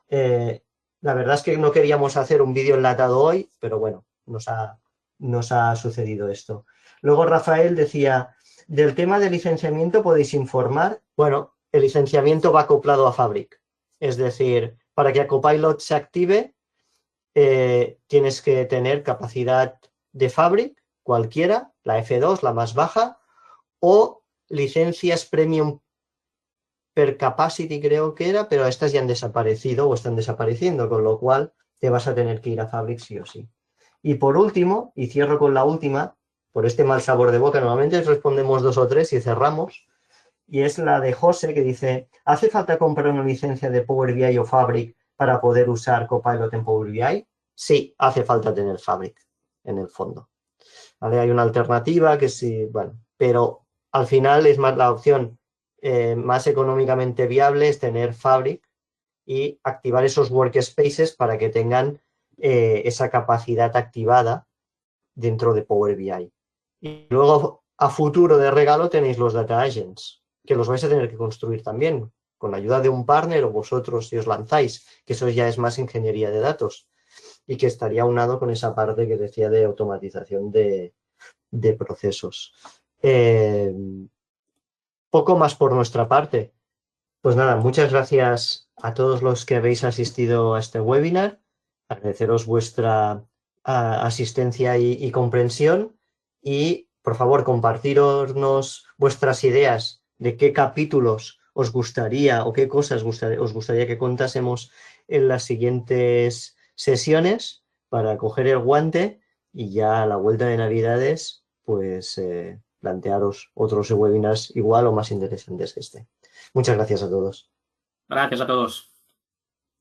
La verdad es que no queríamos hacer un vídeo enlatado hoy, pero bueno, nos ha sucedido esto. Luego Rafael decía, del tema de licenciamiento podéis informar. Bueno, el licenciamiento va acoplado a Fabric. Es decir, para que Copilot se active, tienes que tener capacidad de Fabric, cualquiera, la F2, la más baja, o licencias premium per capacity creo que era, pero estas ya han desaparecido o están desapareciendo, con lo cual te vas a tener que ir a Fabric sí o sí. Y por último, y cierro con la última, por este mal sabor de boca, normalmente respondemos 2 o 3 y cerramos, y es la de José que dice, ¿hace falta comprar una licencia de Power BI o Fabric para poder usar Copilot en Power BI? Sí, hace falta tener Fabric en el fondo. ¿Vale? Hay una alternativa que sí, bueno, pero al final es más la opción más económicamente viable es tener Fabric y activar esos workspaces para que tengan esa capacidad activada dentro de Power BI. Y luego, a futuro de regalo, tenéis los Data Agents, que los vais a tener que construir también, con la ayuda de un partner o vosotros si os lanzáis, que eso ya es más ingeniería de datos y que estaría aunado con esa parte que decía de automatización de procesos. Poco más por nuestra parte. Pues nada, muchas gracias a todos los que habéis asistido a este webinar. Agradeceros vuestra asistencia y comprensión y, por favor, compartirnos vuestras ideas de qué capítulos os gustaría o qué cosas os gustaría que contásemos en las siguientes sesiones para coger el guante y ya a la vuelta de Navidades, pues plantearos otros webinars igual o más interesantes que este. Muchas gracias a todos.
Gracias a todos.